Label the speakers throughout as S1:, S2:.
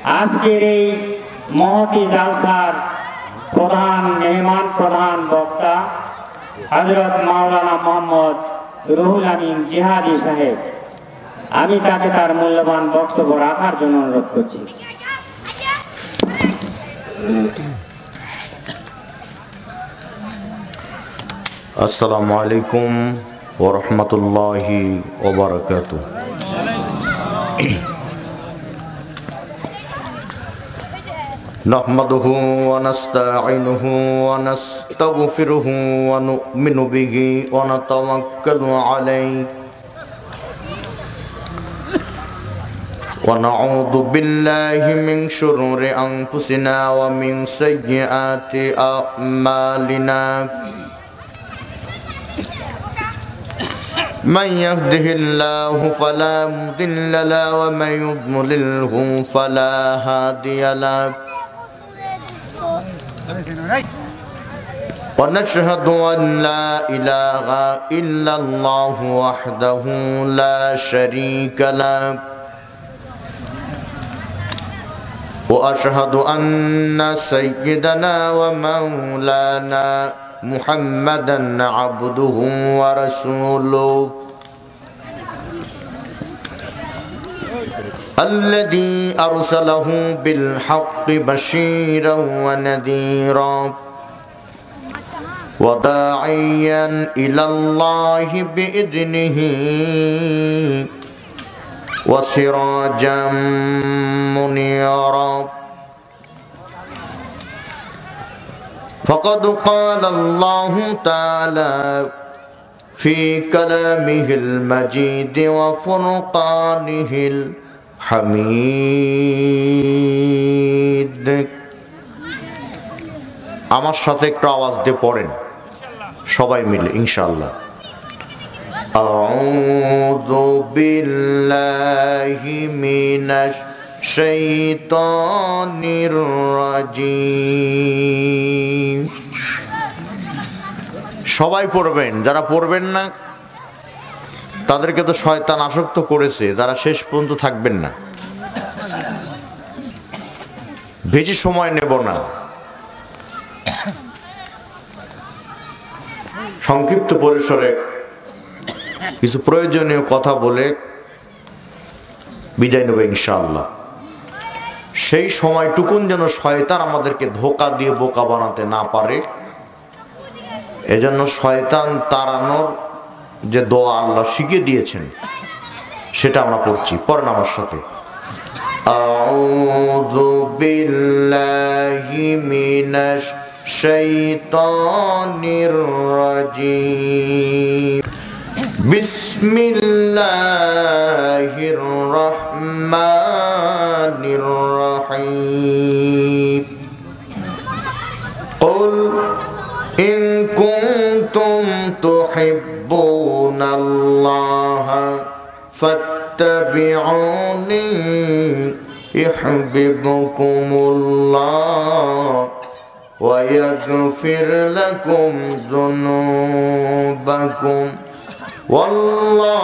S1: আজকের এই মহতি জালসার প্রধান মেহমান প্রধান বক্তা হযরত মাওলানা মোহাম্মদ রুহুল আমিন জিহাদি সাহেব, আমি তাকে তার মূল্যবান বক্তব্য রাখার জন্য অনুরোধ করছি।
S2: আসসালামু আলাইকুম ওয়া রাহমাতুল্লাহি ওয়া বারাকাতুহু। নাহমাদুহু ওয়া নাস্তাঈনুহু ওয়া নাস্তাগফিরুহু ওয়া নু'মিনু বিহি ওয়া নাতাওয়াক্কালু আলাইহি ওয়া নাউযু বিল্লাহি মিন শুরুরি আনফুসিনা ওয়া মিন সাইয়্যাতি আ'মালিনা। من يهده الله فلا مضل له ومن يضلله فلا هادي له ونشهد أن لا إله إلا الله وحده لا شريك له وأشهد أن سيدنا ومولانا محمدا عبده ورسوله الذي أرسله بالحق بشيرا ونذيرا وداعيا إلى الله بإذنه وسراجا منيرا فقد قال الله تعالى في كلامه المجيد وفرقانه الحميد। আমার সাথে একটু আওয়াজ দিয়ে পড়েন সবাই মিলে ইনশাআল্লাহ। আউযু বিল্লাহি মিনাশ শাইতানির রাজিম। সবাই পড়বেন, যারা পড়বেন না তাদেরকে তো শয়তান আসক্ত করেছে, তারা শেষ পর্যন্ত থাকবেন না। বেশি সময় নেব না, সংক্ষিপ্ত পরিসরে কিছু প্রয়োজনীয় কথা বলে বিদায় নেব ইনশাআল্লাহ। সেই সময়টুকুন যেন শয়তান আমাদেরকে ধোঁকা দিয়ে বোকা বানাতে না পারে, এজন্য শয়তান তাড়ানোর যে দোয়া আল্লাহ শিখিয়ে দিয়েছেন সেটা আমরা পড়ছি। পড়েন আমার সাথে। আউযু বিল্লাহি মিনাশ শাইতানির রাজিম। বিসমিল্লাহির রহমানির রহিম। কুল ইন কুনতুম তুহিব্বুনাল্লাহা ফাত্তাবিউনি ইউহিব্বুকুমুল্লাহ ওয়া ইয়াগফির লাকুম যুনুবাকুম ওয়াল্লাহু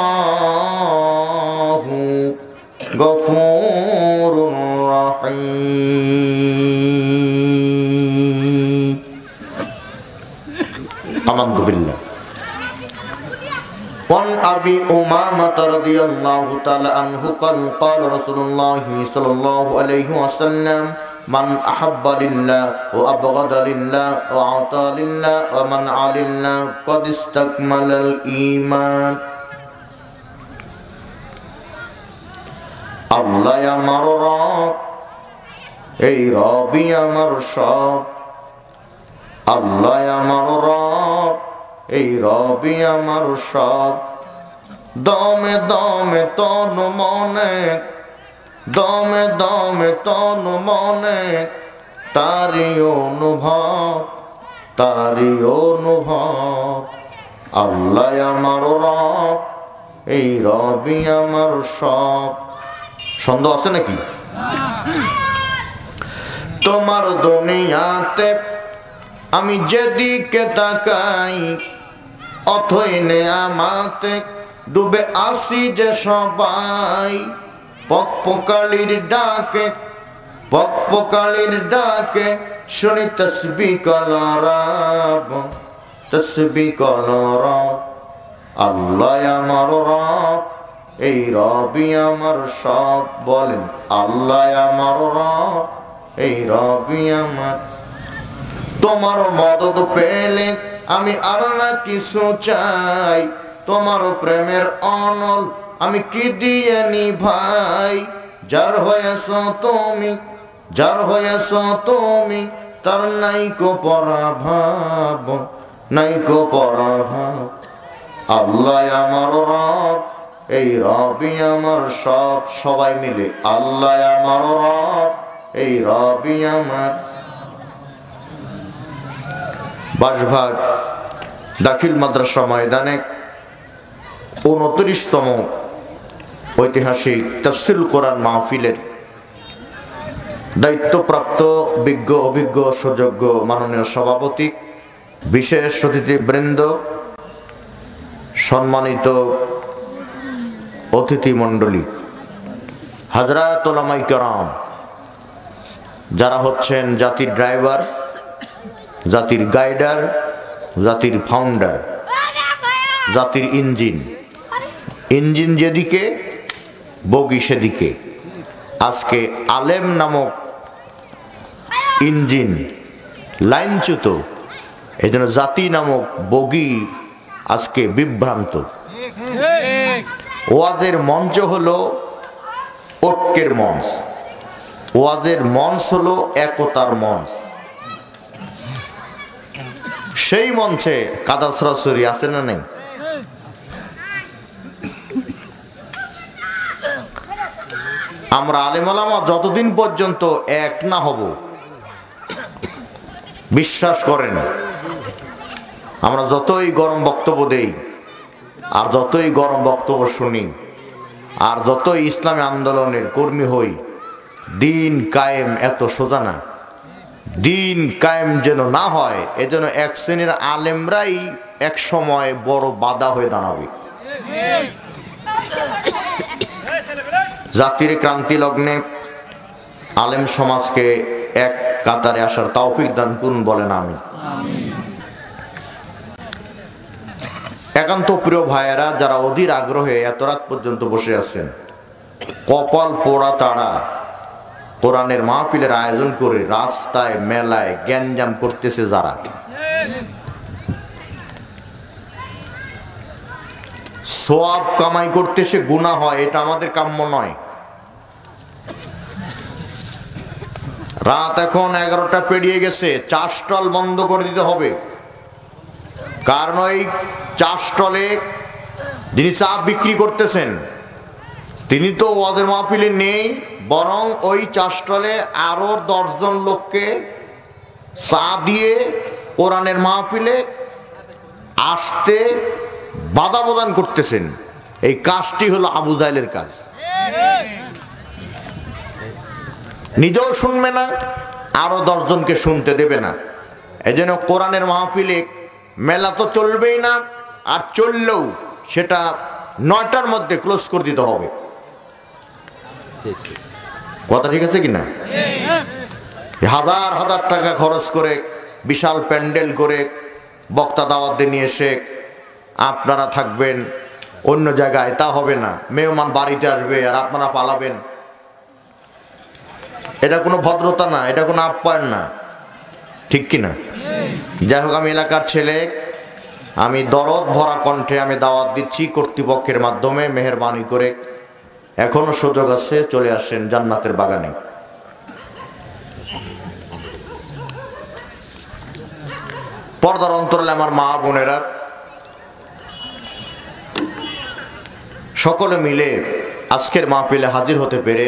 S2: গফুরুর রহিম। আমানতু বিল্লাহ। وعن أبي أمامة رضي الله تعالى عنه قال قال رسول الله صلى الله عليه وسلم من أحب لله وأبغض لله وأعطى لله ومنع لله قد استكمل الإيمان। আল্লাহ আমার রব, এই রবই আমার সব। আল্লাহ আমার রব, এই রবি আমার সব। দমে দমে তনু মনে, দমে দমে তনু মনে তারি অনুভব, তারি অনুভব। আল্লাহ আমার রব, এই রবি আমার সব। সন্দেহ আছে নাকি? তোমার দুনিয়াতে আমি যেদিকে তাকাই অথই নেয়ামতে ডুবে আসি যে সবাই। পকপকালির ডাকে পকপকালির ডাকে শুনি তসবিহ কলরব, তসবিহ কলরব। আল্লাহ আমার রব, এই রবি আমার সব। বলেন আল্লাহ আমার রব, এই রবি আমার। তোমার মদদ পেলে আমি আর না কিছু চাই, তোমার প্রেমের অনল আমি কি দিয়ে নিভাই। যার হয়েছ তুমি, যার হয়েছ তুমি, তার নাইকো পরাভাব, নাইকো পরাভাব। আল্লাহ আমার রব, এই রবি আমার সব। সবাই মিলে আল্লাহ আমার রব, এই রবি আমার। বাসভাগ দাখিল মাদ্রাসা ময়দানে 29তম ঐতিহাসিক তাফসীরুল কোরআন মাহফিলের দায়িত্বপ্রাপ্ত বিজ্ঞ অভিজ্ঞ সুযোগ্য মাননীয় সভাপতি, বিশেষ অতিথিবৃন্দ, সম্মানিত অতিথি মণ্ডলী, হযরত উলামায়ে কেরাম, যারা হচ্ছেন জাতির ড্রাইভার, জাতির গাইডার, জাতির ফাউন্ডার, জাতির ইঞ্জিন। ইঞ্জিন যেদিকে বগি সেদিকে। আজকে আলেম নামক ইঞ্জিন লাইনচ্যুত, এই জন্য জাতি নামক বগি আজকে বিভ্রান্ত। ওয়াজের মঞ্চ হলো ঐক্যের মঞ্চ, ওয়াজের মঞ্চ হলো একতার মঞ্চ। সেই মঞ্চে কাদা ছড়াছড়ি আছে না নেই? আমরা আলেম ওলামা যতদিন পর্যন্ত এক না হব, বিশ্বাস করেন আমরা যতই গরম বক্তব্য দেই, আর যতই গরম বক্তব্য শুনি, আর যতই ইসলামী আন্দোলনের কর্মী হই, দিন কায়েম এত সোজা না। দিন কায়েম যেন না হয়, এজন্য এক শ্রেণীর আলেমরাই এক সময় বড় বাধা হয়ে দাঁড়াবে। জাতির ক্রান্তি লগ্নে আলেম সমাজকে এক কাতারে আসার তৌফিক দান করুন, বলেন আমিন। একান্ত প্রিয় ভাইয়েরা, যারা অধীর আগ্রহে এত রাত পর্যন্ত বসে আছেন, কপাল পোড়া তারা কোরআনের মাহফিলের আয়োজন করে রাস্তায় মেলায় গ্যাঞ্জাম করতেছে, যারা সওয়াব কামাই করতেছে, গুনাহ হয়, এটা আমাদের কাম্য নয়। রাত এখন 11টা পেরিয়ে গেছে, চা স্টল বন্ধ করে দিতে হবে। কারণ ওই চা স্টলে যিনি চা বিক্রি করতেছেন তিনি তো ওয়াজের মাহফিলে নেই, বরং ওই চা স্টলে আরো 10 জন লোককে চা দিয়ে কোরআনের মাহফিলে আসতে বাধা প্রদান করতেছেন। এই কাজটি হলো আবু জাহেলের কাজ। নিজেও শুনবে না, আরো 10 জনকে শুনতে দেবে না। এই জন্য কোরআনের মাহফিলে মেলা তো চলবেই না, আর চললেও সেটা 9টার মধ্যে ক্লোজ করে দিতে হবে। কথা ঠিক আছে কিনা? হাজার হাজার টাকা খরচ করে বিশাল প্যান্ডেল করে বক্তা দাওয়াত দিয়ে নিয়ে এসে আপনারা থাকবেন অন্য জায়গায়, তা হবে না। মেহমান বাড়িতে আসবে আর আপনারা পালাবেন, এটা কোনো ভদ্রতা না, এটা কোনো আপ্যায়ন না, ঠিক কিনা? যাই হোক, আমি এলাকার ছেলে, আমি দরদ ভরা কণ্ঠে আমি দাওয়াত দিচ্ছি কর্তৃপক্ষের মাধ্যমে, মেহেরবানি করে এখনো সুযোগ আছে, চলে আসেন জান্নাতের বাগানে। পর্দার অন্তরালে আমার মা বোনেরা, সকলে মিলে আজকের মাহফিলে হাজির হতে পেরে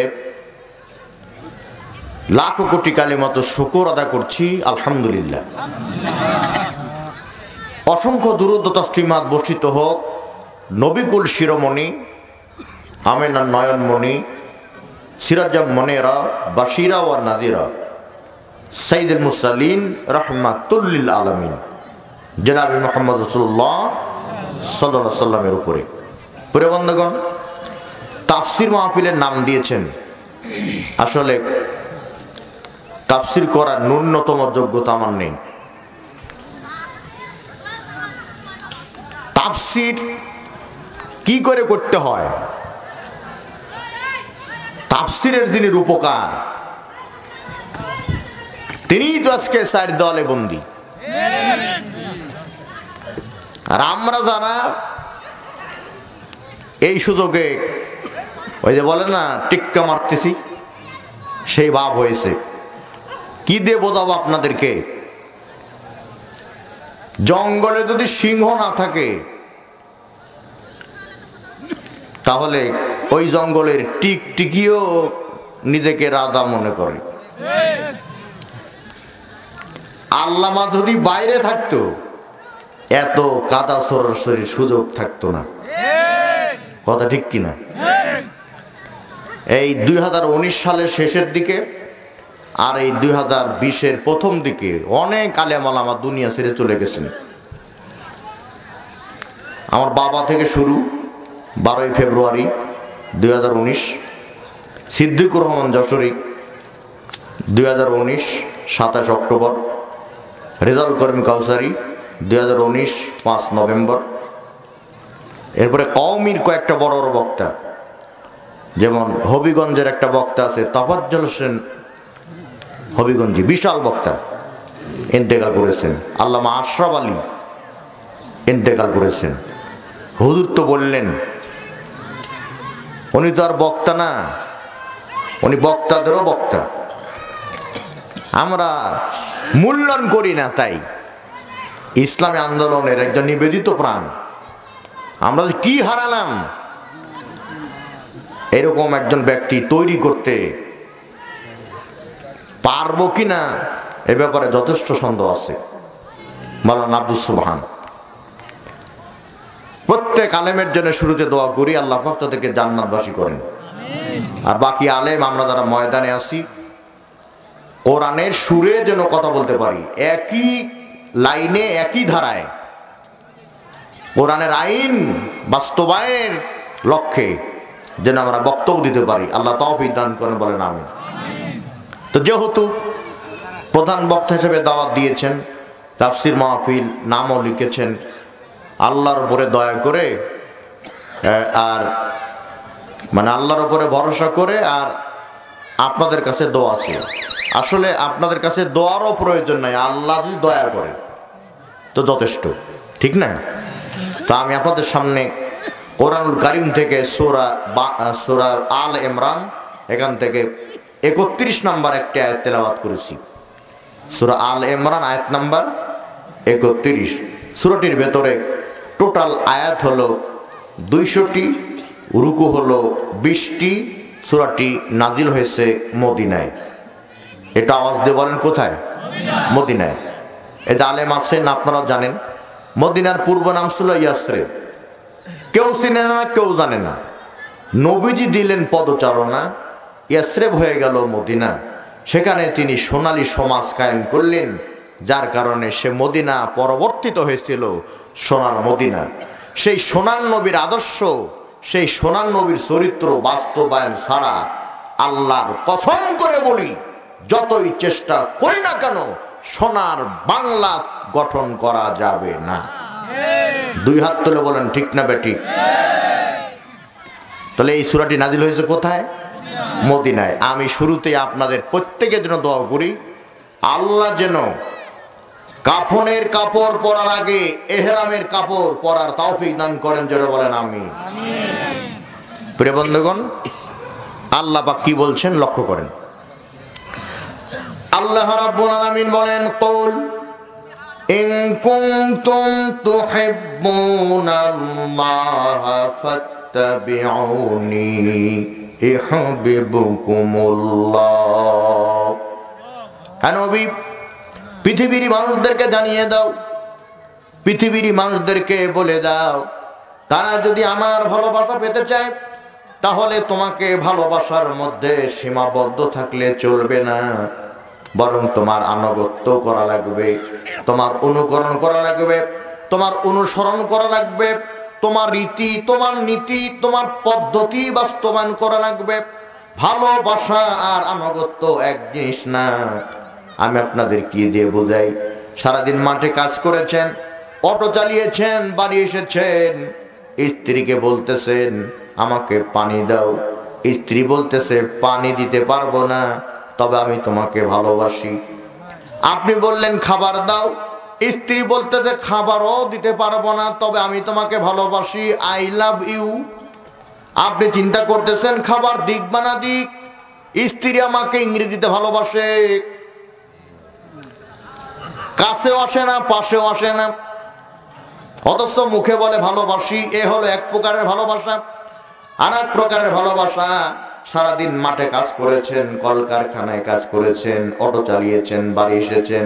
S2: লাখো কোটি কালিমাত শুকর আদা করছি, আলহামদুলিল্লাহ। অসংখ্য দুরূদ ও তাসলিমাত বর্ষিত হোক নবিকুল শিরোমণি, আমেনার নয়নমণি, সিরাজাম মনেরা, বাশিরা ওয়া নাদিরা, সাইয়্যিদুল মুরসালিন রাহমাতুল লিল আলামিন জনাবে মুহাম্মদ রাসূলুল্লাহ সাল্লাল্লাহু আলাইহি সাল্লামের উপরে। প্রিয় বন্ধুগণ, তাফসীর মাহফিলের নাম দিয়েছেন, আসলে তাফসির করার ন্যূনতম যোগ্যতা আমার নেই। তাফসির কি করে করতে হয়, তাফসিরের যিনি রূপকার তিনিই তো আজকে চার দেওয়ালে বন্দী। আর আমরা যারা এই সুযোগে ওই যে বলে না টিক্কা মারতেছি, সেই ভাব হয়েছে। কি দিয়ে বোঝাবো আপনাদেরকে? জঙ্গলে যদি সিংহ না থাকে তাহলে ওই জঙ্গলের টিকটিকিও নিজেকে রাজা মনে করে। আল্লামা যদি বাইরে থাকতো এত কাদা সরাসরি সুযোগ থাকতো না। কথা ঠিক কিনা? এই 2019 সালের শেষের দিকে আর এই 2020-এর প্রথম দিকে অনেক আলেম ওলামা দুনিয়া ছেড়ে চলে গেছেন। আমার বাবা থেকে শুরু 12ই ফেব্রুয়ারি 2019, সিদ্দিকুর রহমান যশোরী 2019 27 অক্টোবর, রেজাউল করিম কাউসারি 2019 5 নভেম্বর। এরপরে কওমির কয়েকটা বড় বড় বক্তা, যেমন হবিগঞ্জের একটা বক্তা আছে তাফাজ্জল হোসেন হবিগঞ্জি, বিশাল বক্তা, ইন্তেকাল করেছেন। আল্লামা আশরাফ আলী ইন্তেকাল করেছেন। হুজুর তো বললেন উনি তো আর বক্তা না, উনি বক্তাদেরও বক্তা। আমরা মূল্যায়ন করি না, তাই ইসলামী আন্দোলনের একজন নিবেদিত প্রাণ আমরা কি হারালাম। এরকম একজন ব্যক্তি তৈরি করতে পারবো কিনা এ ব্যাপারে যথেষ্ট সন্দেহ আছে। মাওলানা আব্দুস সুবহান। প্রত্যেক আলেমের জন্য শুরুতে দোয়া করি আল্লাহ পাক তাদেরকে জান্নাতবাসী করেন। আর বাকি আলেম আমরা যারা ময়দানে আছি কোরআনের সুরে যেন কথা বলতে পারি, একই লাইনে একই ধারায় কোরআনের আইন বাস্তবায়নের লক্ষ্যে যেন আমরা বক্তব্য দিতে পারি। আল্লাহ তৌফিক দান করেন, বলেন আমিন। তো যেহেতু প্রধান বক্তা হিসেবে দাওয়াত দিয়েছেন, তাফসির মাহফিল নামও লিখেছেন, আল্লাহর উপরে দয়া করে আর মানে আল্লাহর উপরে ভরসা করে আর আপনাদের কাছে দোয়া আছে। আসলে আপনাদের কাছে দোয়ারও প্রয়োজন নাই, আল্লাহ যদি দয়া করে তো যথেষ্ট, ঠিক না? তা আমি আপনাদের সামনে কোরআনুল কারীম থেকে সূরা আল ইমরান এখান থেকে 31 নম্বর একটি আয়াত তেলাওয়াত করেছি। সূরা আল ইমরান আয়াত নাম্বার 31। সূরাটির ভেতরে টোটাল আয়াত হলো 200টি, রুকু হলো 20টি। সূরাটি নাজিল হয়েছে মদিনায়। এটা আওয়াজ দিয়ে বলেন কোথায়? মদিনায়। এটা আলেম আছেন, আপনারা জানেন মদিনার পূর্ব নাম ছিল ইয়াসরিব। কেউ চিনে না, কেউ জানে না। নবীজি দিলেন পদচারণা, ইয়াসরিব হয়ে গেল মদিনা। সেখানে তিনি সোনালী সমাজ কায়েম করলেন, যার কারণে সে মদিনা পরিবর্তিত হয়েছিল সোনার মদিনা। সেই সোনার নবীর আদর্শ, সেই সোনার নবীর চরিত্র বাস্তবায়ন ছাড়া আল্লাহর কসম করে বলি যতই চেষ্টা করি না কেন সোনার বাংলা গঠন করা যাবে না। দুই হাত তুলে বলেন ঠিক না বেঠিক? তাহলে এই সূরাটি নাজিল হয়েছে কোথায়? মদিনায়। আমি শুরুতেই আপনাদের প্রত্যেকের জন্য দোয়া করি আল্লাহ যেন কাফনের কাপড় পরার আগে ইহরামের কাপড় পরার তৌফিক দান করেন, জোরে বলেন আমিন। প্রিয় বন্ধুগণ, আল্লাহ পাক কি বলছেন লক্ষ্য করেন। আল্লাহ রাব্বুল আলামিন বলেন, কুল ইন কুনতুম তুহিব্বুনাল্লাহ ফাত্তাবিউনি ইউহিব্বুকুমুল্লাহ। হ্যাঁ নবী, পৃথিবীর মানুষদেরকে জানিয়ে দাও, পৃথিবীর মানুষদেরকে বলে দাও, তারা যদি আমার ভালোবাসা পেতে চায় তাহলে তোমাকে ভালোবাসার মধ্যে সীমাবদ্ধ থাকলে চলবে না, বরং তোমার আনুগত্য করা লাগবে, তোমার অনুকরণ করা লাগবে, তোমার অনুসরণ করা লাগবে, তোমার রীতি, তোমার নীতি, তোমার পদ্ধতি বাস্তবায়ন করা লাগবে। ভালোবাসা আর আনুগত্য এক জিনিস না। আমি আপনাদের কি দিয়ে বোঝাই? সারাদিন মাঠে কাজ করেছেন, অটো চালিয়েছেন, বাড়ি এসেছেন, স্ত্রীকে বলতেছেন আমাকে পানি দাও, স্ত্রী বলতেছে পানি দিতে পারবো না, তবে আমি তোমাকে ভালোবাসি। আপনি বললেন খাবার দাও, স্ত্রী বলতেছে খাবারও দিতে পারবো না, তবে আমি তোমাকে ভালোবাসি, আই লাভ ইউ। আপনি চিন্তা করতেছেন খাবার দিক বা না দিক, স্ত্রী আমাকে ইংরেজিতে ভালোবাসে, কাছেও আসে না, পাশেও আসে না, অথচ মুখে বলে ভালোবাসি। এ হলো এক প্রকারের ভালোবাসা। আর এক প্রকারের ভালোবাসা, সারাদিন মাঠে কাজ করেছেন, কলকারখানায় কাজ করেছেন, অটো চালিয়েছেন, বাড়ি এসেছেন,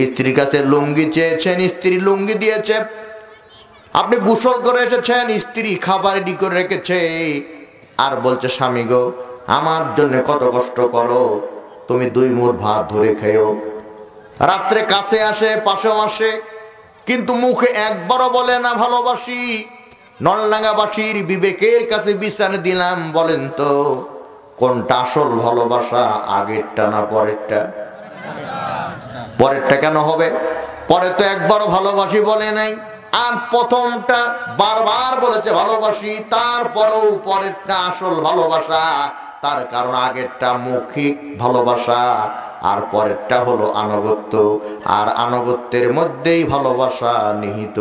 S2: স্ত্রীর কাছে লুঙ্গি চেয়েছেন, স্ত্রী লুঙ্গি দিয়েছে। আপনি গোসল করে এসেছেন, স্ত্রী খাবার রেডি করে রেখেছে, আর বলছে স্বামী গো আমার জন্য কত কষ্ট করো, তুমি 2 মুঠ ভাত ধরে খেও। রাত্রে কাছে আসে, পাশেও আসে, কিন্তু মুখে একবারও বলে না ভালোবাসি। নলডাঙ্গাবাসীর বিবেকের কাছে বিচার দিলাম, বলেন তো কোনটা আসল ভালোবাসা, আগেরটা না পরেরটা? পরেরটা কেন হবে? পরে তো একবারও ভালোবাসি বলে নাই, আর প্রথমটা বারবার বলেছে ভালোবাসি, তারপরেও পরেরটা আসল ভালোবাসা। তার কারণ আগেরটা মৌখিক ভালোবাসা, আর পরেরটা হলো আনুগত্য, আর আনুগত্যের মধ্যেই ভালোবাসা নিহিত।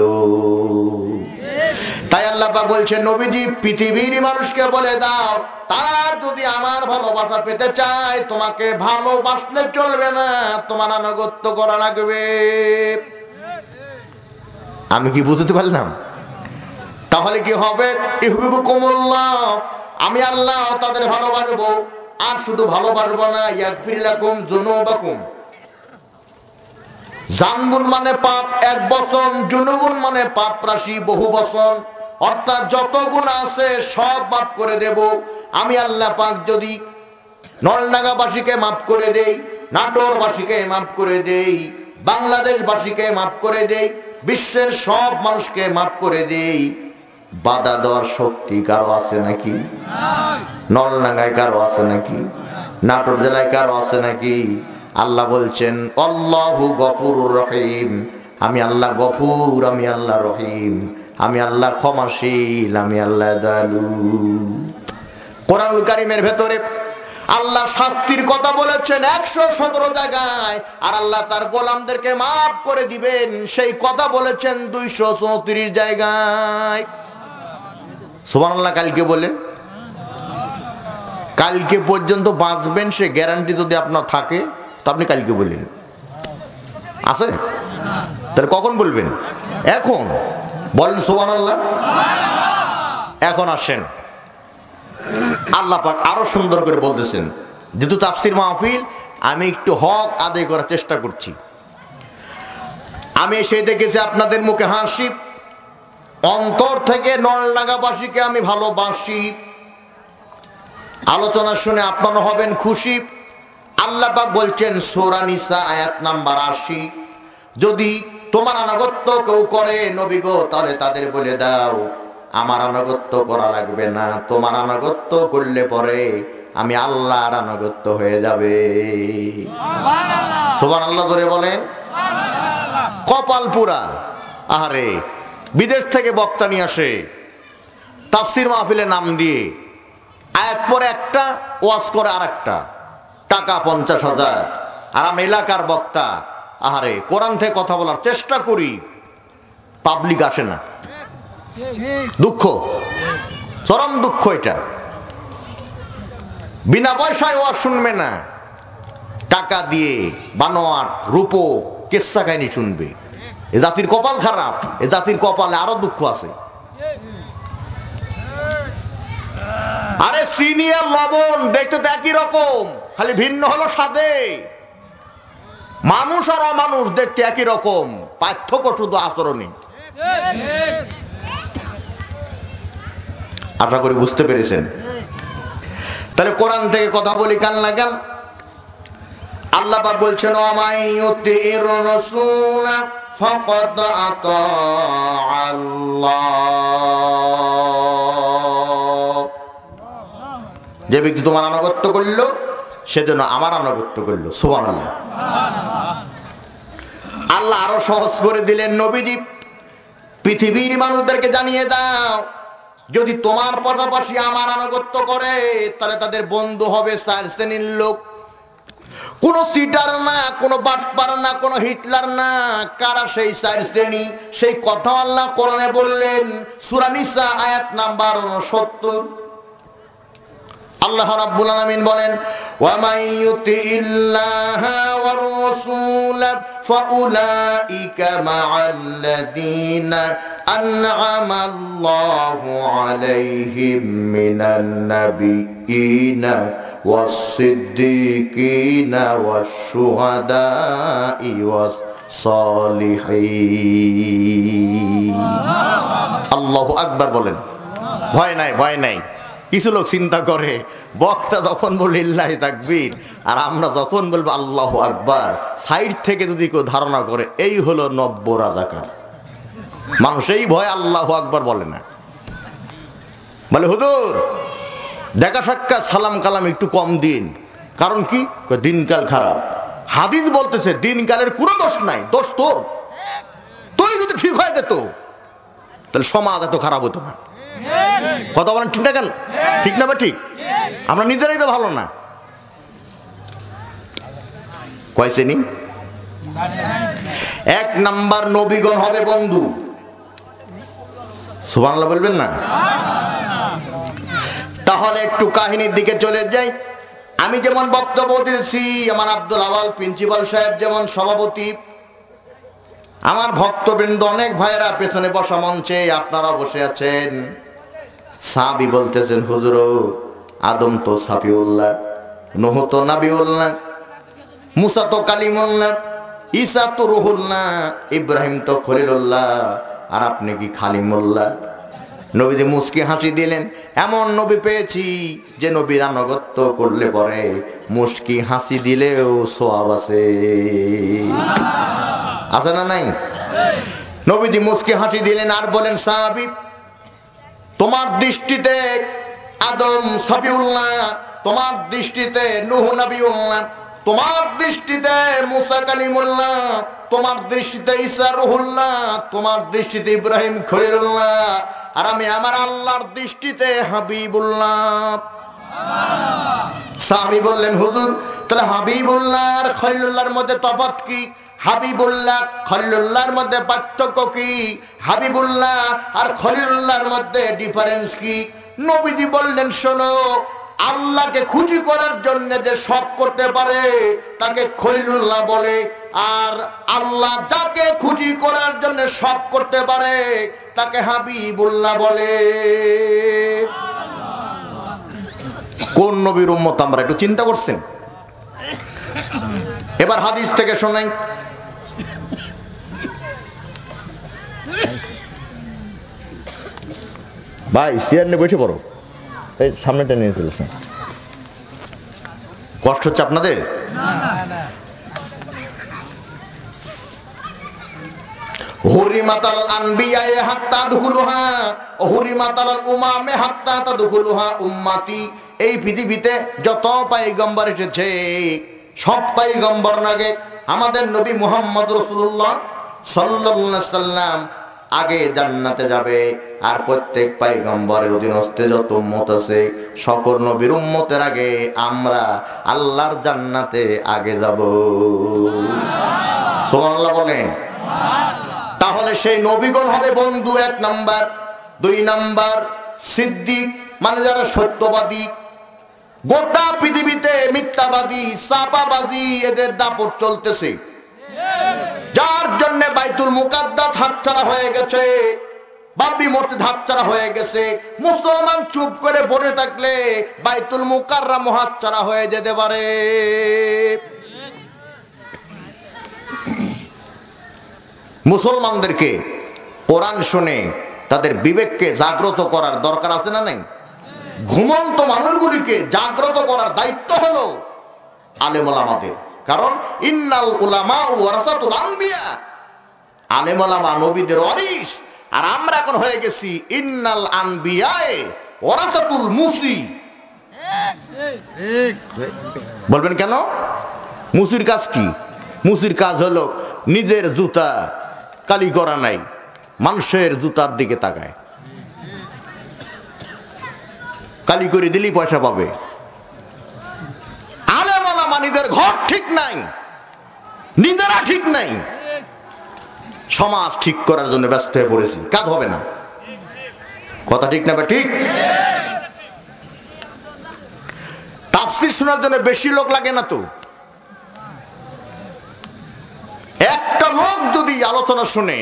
S2: তাই আল্লাহ পাক বলছেন নবীজি পৃথিবীর মানুষকে বলে দাও, তারা যদি আমার ভালোবাসা পেতে চায়, তোমাকে ভালোবাসলে চলবে না, তোমার আনুগত্য করা লাগবে। আমি কি বুঝতে পারলাম? তাহলে কি হবে? ইউহিব্বুকুমুল্লাহ, আমি আল্লাহ তাদের ভালোবাসবো। আর শুধু ভালোবাসবো না, ইয়াগফির লাকুম যুনুবাকুম। জানবুন মানে পাপ 1 বছর, জুনুবুন মানে পাপ রাশি বহু বছর, অর্থাৎ যত গুনাহ আছে সব মাফ করে দেব আমি আল্লাহ পাক। যদি নলডাঙ্গাবাসীকে মাফ করে দেই, নাটোরবাসীকে মাফ করে দেই, বাংলাদেশবাসীকে মাফ করে দেই, বিশ্বের সব মানুষকে মাফ করে দেই, বাধা দেওয়ার শক্তি কারো আছে নাকি? নলডাঙ্গায় কারো আছে নাকি? নাটোর জেলায় কারো আছে নাকি? আল্লাহ বলছেন আল্লাহু গফুরুর রহিম, আমি আল্লাহ গফুর, আমি আল্লাহ রহিম, আমি আল্লাহ ক্ষমাশীল, আমি আল্লাহ দয়ালু। কোরআনুল কারীমের ভেতরে আল্লাহ শাস্তির কথা বলেছেন 117 জায়গায়, আর আল্লাহ তার গোলামদেরকে মাফ করে দিবেন সেই কথা বলেছেন 234 জায়গায়। সুবহানাল্লাহ। কালকে বলেন, কালকে পর্যন্ত বাঁচবেন সে গ্যারান্টি যদি আপনার থাকে তো আপনি কালকে বললেন, আছে? তাহলে কখন বলবেন? এখন বলেন সুবহানাল্লাহ। এখন আসেন, আল্লাহ পাক আরো সুন্দর করে বলতেছেন, যেহেতু তাফসীর মাহফিল আমি একটু হক আদায় করার চেষ্টা করছি। আমি এসে দেখেছি আপনাদের মুখে হাসি, অন্তর থেকে নলডাঙ্গাবাসীকে আমি ভালোবাসি। আলোচনা শুনে আপনারা হবেন খুশি। আল্লাহ পাক বলছেন সূরা নিসা আয়াত নাম্বার 80, যদি তোমার আনুগত্য কেউ করে নবী গো, তাহলে তাদের বলে দাও আমার আনুগত্য করা লাগবে না, তোমার আনুগত্য করলে পরে আমি আল্লাহর আনুগত্য হয়ে যাবে। সুবহানাল্লাহ করে বলেন। কপাল পুরা। আরে বিদেশ থেকে বক্তা নিয়ে আসে তাফসীর মাহফিলের নাম দিয়ে, আয়াত পরে একটা, ওয়াজ করে আরেকটা, টাকা 50,000। আর আমি এলাকার বক্তা, আরে কোরআন থেকে কথা বলার চেষ্টা করি, পাবলিক আসে না। দুঃখ, চরম দুঃখ এটা। বিনা পয়সায় ওয়াজ শুনবে না, টাকা দিয়ে বানোয়াট রূপো কেচ্ছা কাহিনী শুনবে। এ জাতির কপাল খারাপ, এ জাতির কপালে আরো দুঃখ আছে। আরে চিনি আর লবণ দেখতে তো একই রকম, খালি ভিন্ন হলো স্বাদে। মানুষ আর অমানুষ দেখতে একই রকম, পার্থক্য শুধু আচরণে। আশা করি বুঝতে পেরেছেন। তাহলে কোরআন থেকে কথা বলি, কান লাগান। আল্লাহ পাক বলছেন ওয়ামাইয়ুতির রাসূল ফাকাদ আতা আল্লাহ, যে ব্যক্তি তোমার আনুগত্য করলো সেজন্য আমার আনুগত্য করলো। সুবহানাল্লাহ। আল্লাহ আরো সহজ করে দিলেন, নবীজি পৃথিবীর মানুষদেরকে জানিয়ে দাও, যদি তোমার পাশাপাশি আমার আনুগত্য করে তাহলে তাদের বন্ধু হবে 4 শ্রেণীর লোক। কোন সিটার না, কোন বাটপার না, কোন হিটলার না। কারা সেই 4 শ্রেণী? সেই কথা আল্লাহ কোরআনে বললেন, সূরা নিসা আয়াত নাম্বার 69। আল্লাহ রাব্বুল আলামিন বলেন, ওয়া মান ইউতিইল্লাহা ওয়ার রাসূল ফাউলাইকা মা'আল্লাযীনা আন'আমা আল্লাহু আলাইহিম মিনান নাবিয়্যিনা ওয়াস-সিদ্দীকিনা ওয়াশ-শুহাদা'i ওয়াস-সালিহিন। আল্লাহু আকবার বলেন। ভয় নাই, ভয় নাই। কিছু লোক চিন্তা করে বক্তা যখন বলে লিল্লাহি তাকবীর আর আমরা যখন বলবো আল্লাহু আকবার, সাইড থেকে যদি কেউ ধারণা করে এই হলো নব্য রাজাকার। মানুষ এই ভয় আল্লাহু আকবার বলে না, বলে হুজুর দেখা সাক্ষাৎ সালাম কালাম একটু কম দিন। কারণ কি? দিনকাল খারাপ। হাদিস বলতেছে দিনকালের কোনো দোষ নাই, দোষ তোর। তুই যদি ঠিক হয়ে যেত তাহলে সমাজ এত খারাপ হতো না। কথা বলেন ঠিক না? কেন ঠিক না? বা ঠিক? আমরা নিজেরাই তো ভালো না। কয় শ্রেণী? 1 নাম্বার নবীগণ হবে বন্ধু। সুবহানাল্লাহ বলবেন না? তাহলে একটু কাহিনীর দিকে চলে যাই। আমি যেমন বক্তব্য দিয়েছি, আমার আব্দুল আওয়াল প্রিন্সিপাল সাহেব যেমন সভাপতি, আমার ভক্তবৃন্দ অনেক ভাইয়েরা পেছনে বসা মঞ্চে আপনারা বসে আছেন। সাহাবী বলতেছেন, হুজুর আদম তো সাফিউল্লাহ, নূহ তো নাবিউল্লাহ, মুসা তো কালিমুল্লাহ, ঈসা তো রুহুল্লাহ, ইব্রাহিম তো খলিলুল্লাহ, আর আপনি কি খালিমুল্লাহ? নবীজি মুস্কি হাসি দিলেন। এমন নবী পেয়েছি যে নবীর আনুগত্য করলে পরে মুস্কি হাসি দিলেও সওয়াব আছে। আছে না নাই? নবীজি মুস্কি হাসি দিলেন আর বলেন, সাহাবী তোমার দৃষ্টিতে আদম সফিউল্লাহ, তোমার দৃষ্টিতে নূহ নবিউল্লাহ, তোমার দৃষ্টিতে মুসা কালিমুল্লাহ, তোমার দৃষ্টিতে ঈসা রুহুল্লাহ, তোমার দৃষ্টিতে ইব্রাহিম খলিলুল্লাহ, আর আমি আমার আল্লাহর দৃষ্টিতে হাবিবুল্লাহ। সাহাবী বললেন, হুজুর তাহলে হাবিবুল্লাহ আর খলিলুল্লাহর মধ্যে তফাৎ কি? হাবিবুল্লাহ খলিলুল্লাহর মধ্যে পার্থক্য কি? হাবিবুল্লাহ আর খলিলুল্লাহর মধ্যে ডিফারেন্স কি? নবীজি বললেন, শোনো, আল্লাহকে খুশি করার জন্য যে সব করতে পারে তাকে খলিলুল্লাহ বলে, আর আল্লাহ যাকে খুশি করার জন্য সব করতে পারে তাকে হাবিবুল্লাহ বলে। কোন নবীর উম্মত আমরা একটু চিন্তা করছেন? এবার হাদিস থেকে শোনাই। ভাই চেয়ার নিয়ে বসে পড়ো, এই সামনেটা নিয়ে চলেছে। কষ্ট হচ্ছে আপনাদের? হুরিমাতাল আনবিয়ায়ে হাত্তা দুখুলুহা ও হুরিমাতাল উমামে হাত্তা তাদখুলুহা উম্মতি। এই পৃথিবীতে যত পয়গম্বর এসেছে সব পয়গম্বর আগে আমাদের নবী মুহাম্মদ রাসূলুল্লাহ সাল্লাল্লাহু আলাইহি সাল্লাম আগে জান্নাতে যাবে, আর প্রত্যেক পয়গম্বরের অধীনস্থে যত উম্মত আছে সকল নবীর উম্মতের আগে আমরা আল্লাহর জান্নাতে আগে যাব। সুবহানাল্লাহ বলেন। তাহলে সেই নবীগণ হবে বন্ধু 1 নাম্বার। 2 নাম্বার সিদ্দিক, মানে যারা সত্যবাদী। গোটা পৃথিবীতে মিথ্যাবাদী চাপাবাদী এদের দাপট চলতেছে, যার জন্য বাইতুল মুকাদ্দাস হাতছাড়া হয়ে গেছে, বাবরি মসজিদ হাতছাড়া হয়ে গেছে। মুসলমান চুপ করে বসে থাকলে বাইতুল মুকাররম হাতছাড়া হয়ে যেতে পারে। মুসলমানদেরকে কোরআন শুনে তাদের বিবেককে জাগ্রত করার দরকার আছে না নাই? ঘুমন্ত মানুষগুলিকে জাগ্রত করার দায়িত্ব হলো আলেম ওলামাদের। কারণ ইন্নাল উলামা ওয়ারাসাতুল আম্বিয়া, আলেম ওলামা নবীদের ওয়ারিস। আর আমরা এখন হয়ে গেছি ইন্নাল আনবিয়ায়ে ওয়ারাসাতুল মুসি। বলবেন কেন? মুসির কাজ কি? মুসির কাজ হলো নিজের জুতা কালি করা নাই, মানুষের জুতার দিকে তাকায়, কালি করে দিলেই পয়সা পাবে। আলেমানা মানিদের ঘর ঠিক নাই, নিজেরা ঠিক নাই, সমাজ ঠিক করার জন্য ব্যস্ত হয়ে পড়েছি, কাজ হবে না। কথা ঠিক না? ঠিক। তাফসীর শোনার জন্য বেশি লোক লাগে না তো। একটা লোক যদি আলোচনা শুনে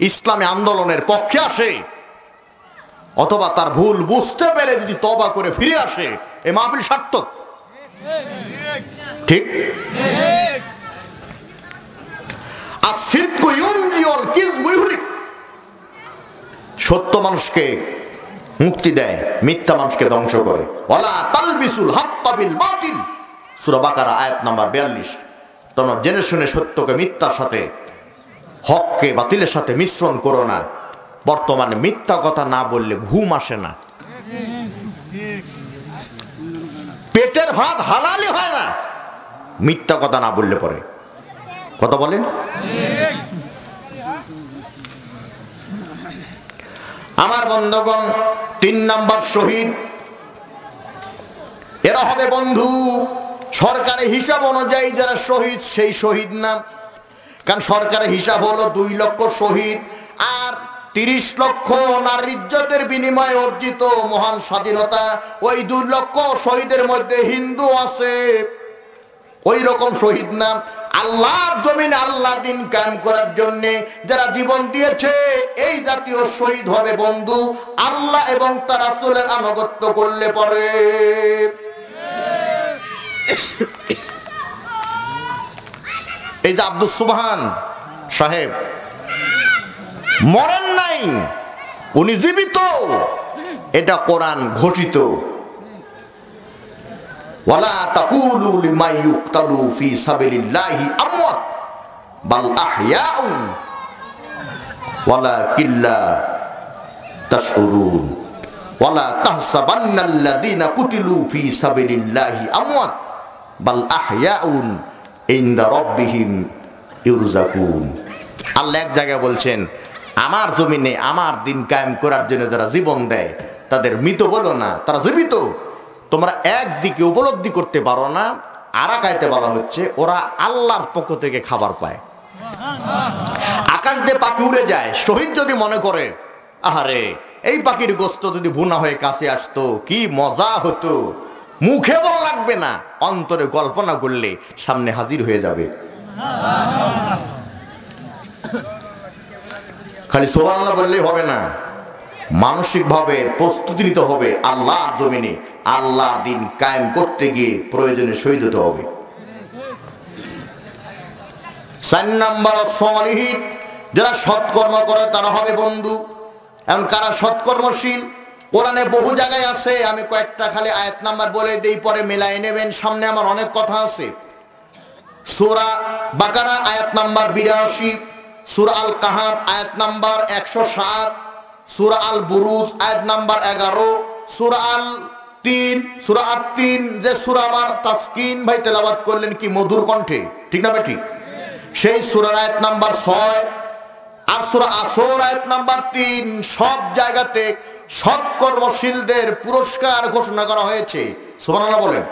S2: ইসলামী আন্দোলনের পক্ষে আসে অথবা তার ভুল বুঝতে পেরে যদি তওবা করে ফিরে আসে, এ মাহফিল সার্থক। ঠিক। সত্য মানুষকে মুক্তি দেয়, মিথ্যা মানুষকে ধ্বংস করে। ওয়ালা তালবিসুল হাক্কা বিল বাতিল, সূরা বাকারা আয়াত নাম্বার 42। তোমরা জেনে শুনে সত্যকে মিথ্যার সাথে, হককে বাতিলের সাথে মিশ্রণ করো না। বর্তমানে মিথ্যা কথা না বললে ঘুম আসে না, পেটের ভাত হালালি হয় না মিথ্যা কথা না বললে পরে। কথা বলেন? আমার বন্ধুগণ, 3 নাম্বার শহীদ এরা হবে বন্ধু সরকারের হিসাব অনুযায়ী যারা শহীদ সেই শহীদ না। কারণ সরকারের হিসাব হলো 2 লক্ষ শহীদ আর 30 লক্ষ নারীর ইজ্জতের বিনিময়ে অর্জিত মহান স্বাধীনতা। ওই 2 লক্ষ শহীদের মধ্যে হিন্দু আছে, ওই রকম শহীদ না। আল্লাহর জমিনে আল্লাহ দিন কায়েম করার জন্য যারা জীবন দিয়েছে এই জাতীয় শহীদ হবে বন্ধু আল্লাহ এবং তার রাসূলের আনুগত্য করলে পরে। এই যে আব্দুল সুবহান সাহেব মরেন নাই, উনি জীবিত, এটা কোরআন ঘোষিত। ওয়ালা তাকুলু লিমান ইউকতালু ফি সাবিলিল্লাহি আমওয়াত বাল আহইয়াউন ওয়ালাকিল্লা তাশউরুন ওয়ালা তাহসাবান্নাল্লাযীনা কুতিলু ফি সাবিলিল্লাহি আমওয়াত বাল আহইয়াউন ইনদা রাব্বিহিম ইরযাকুন। আল্লাহ এক জায়গায় বলছেন, আমার জমিনে আমার দিন কায়েম করার জন্য যারা জীবন দেয় তাদের মৃত বলো না, তারা জীবিত। তোমরা একদিকে উপলব্ধি করতে পারো না, আর এক আয়াতে বলা হচ্ছে ওরা আল্লাহর পক্ষ থেকে খাবার পায়। আকাশ দিয়ে পাখি উড়ে যায়, শহীদ যদি মনে করে আহারে এই পাখির গোস্ত যদি ভুনা হয়ে কাছে আসতো কি মজা হতো, মুখে বলা লাগবে না, অন্তরে কল্পনা করলে সামনে হাজির হয়ে যাবে। খালি সুবহানাল্লাহ বললেই হবে না, মানসিক ভাবে প্রস্তুতি নিতে হবে। আল্লাহর জমিনে আল্লাহ দিন কায়েম করতে গিয়ে প্রয়োজনে শহীদ হতে হবে। 4 নাম্বার সলিহিন, যারা সৎকর্ম করে তারা হবে বন্ধু। এখন কারা সৎকর্মশীল কোরআনে বহু জায়গায় আছে, আমি কয়েকটা খালি আয়াত নাম্বার বলে দেই, পরে মিলাই নেবেন, সামনে আমার অনেক কথা আছে। সূরা বাকারা আয়াত নাম্বার 82, সূরা আল কাহাফ আয়াত নাম্বার 107, সূরা আল বুরুজ আয়াত নাম্বার 11, সূরা আল 3, সূরা আত-তিন, যে সূরা আমার তাসকিন ভাই তেলাওয়াত করলেন কি মধুর কণ্ঠে, ঠিক না ভাই? ঠিক। সেই সূরার আয়াত নাম্বার 6 আর সূরা আসর আয়াত নাম্বার 3, সব জায়গাতে সৎকর্মশীলদের পুরস্কার ঘোষণা করা হয়েছে। সুবহানাল্লাহ বলেন।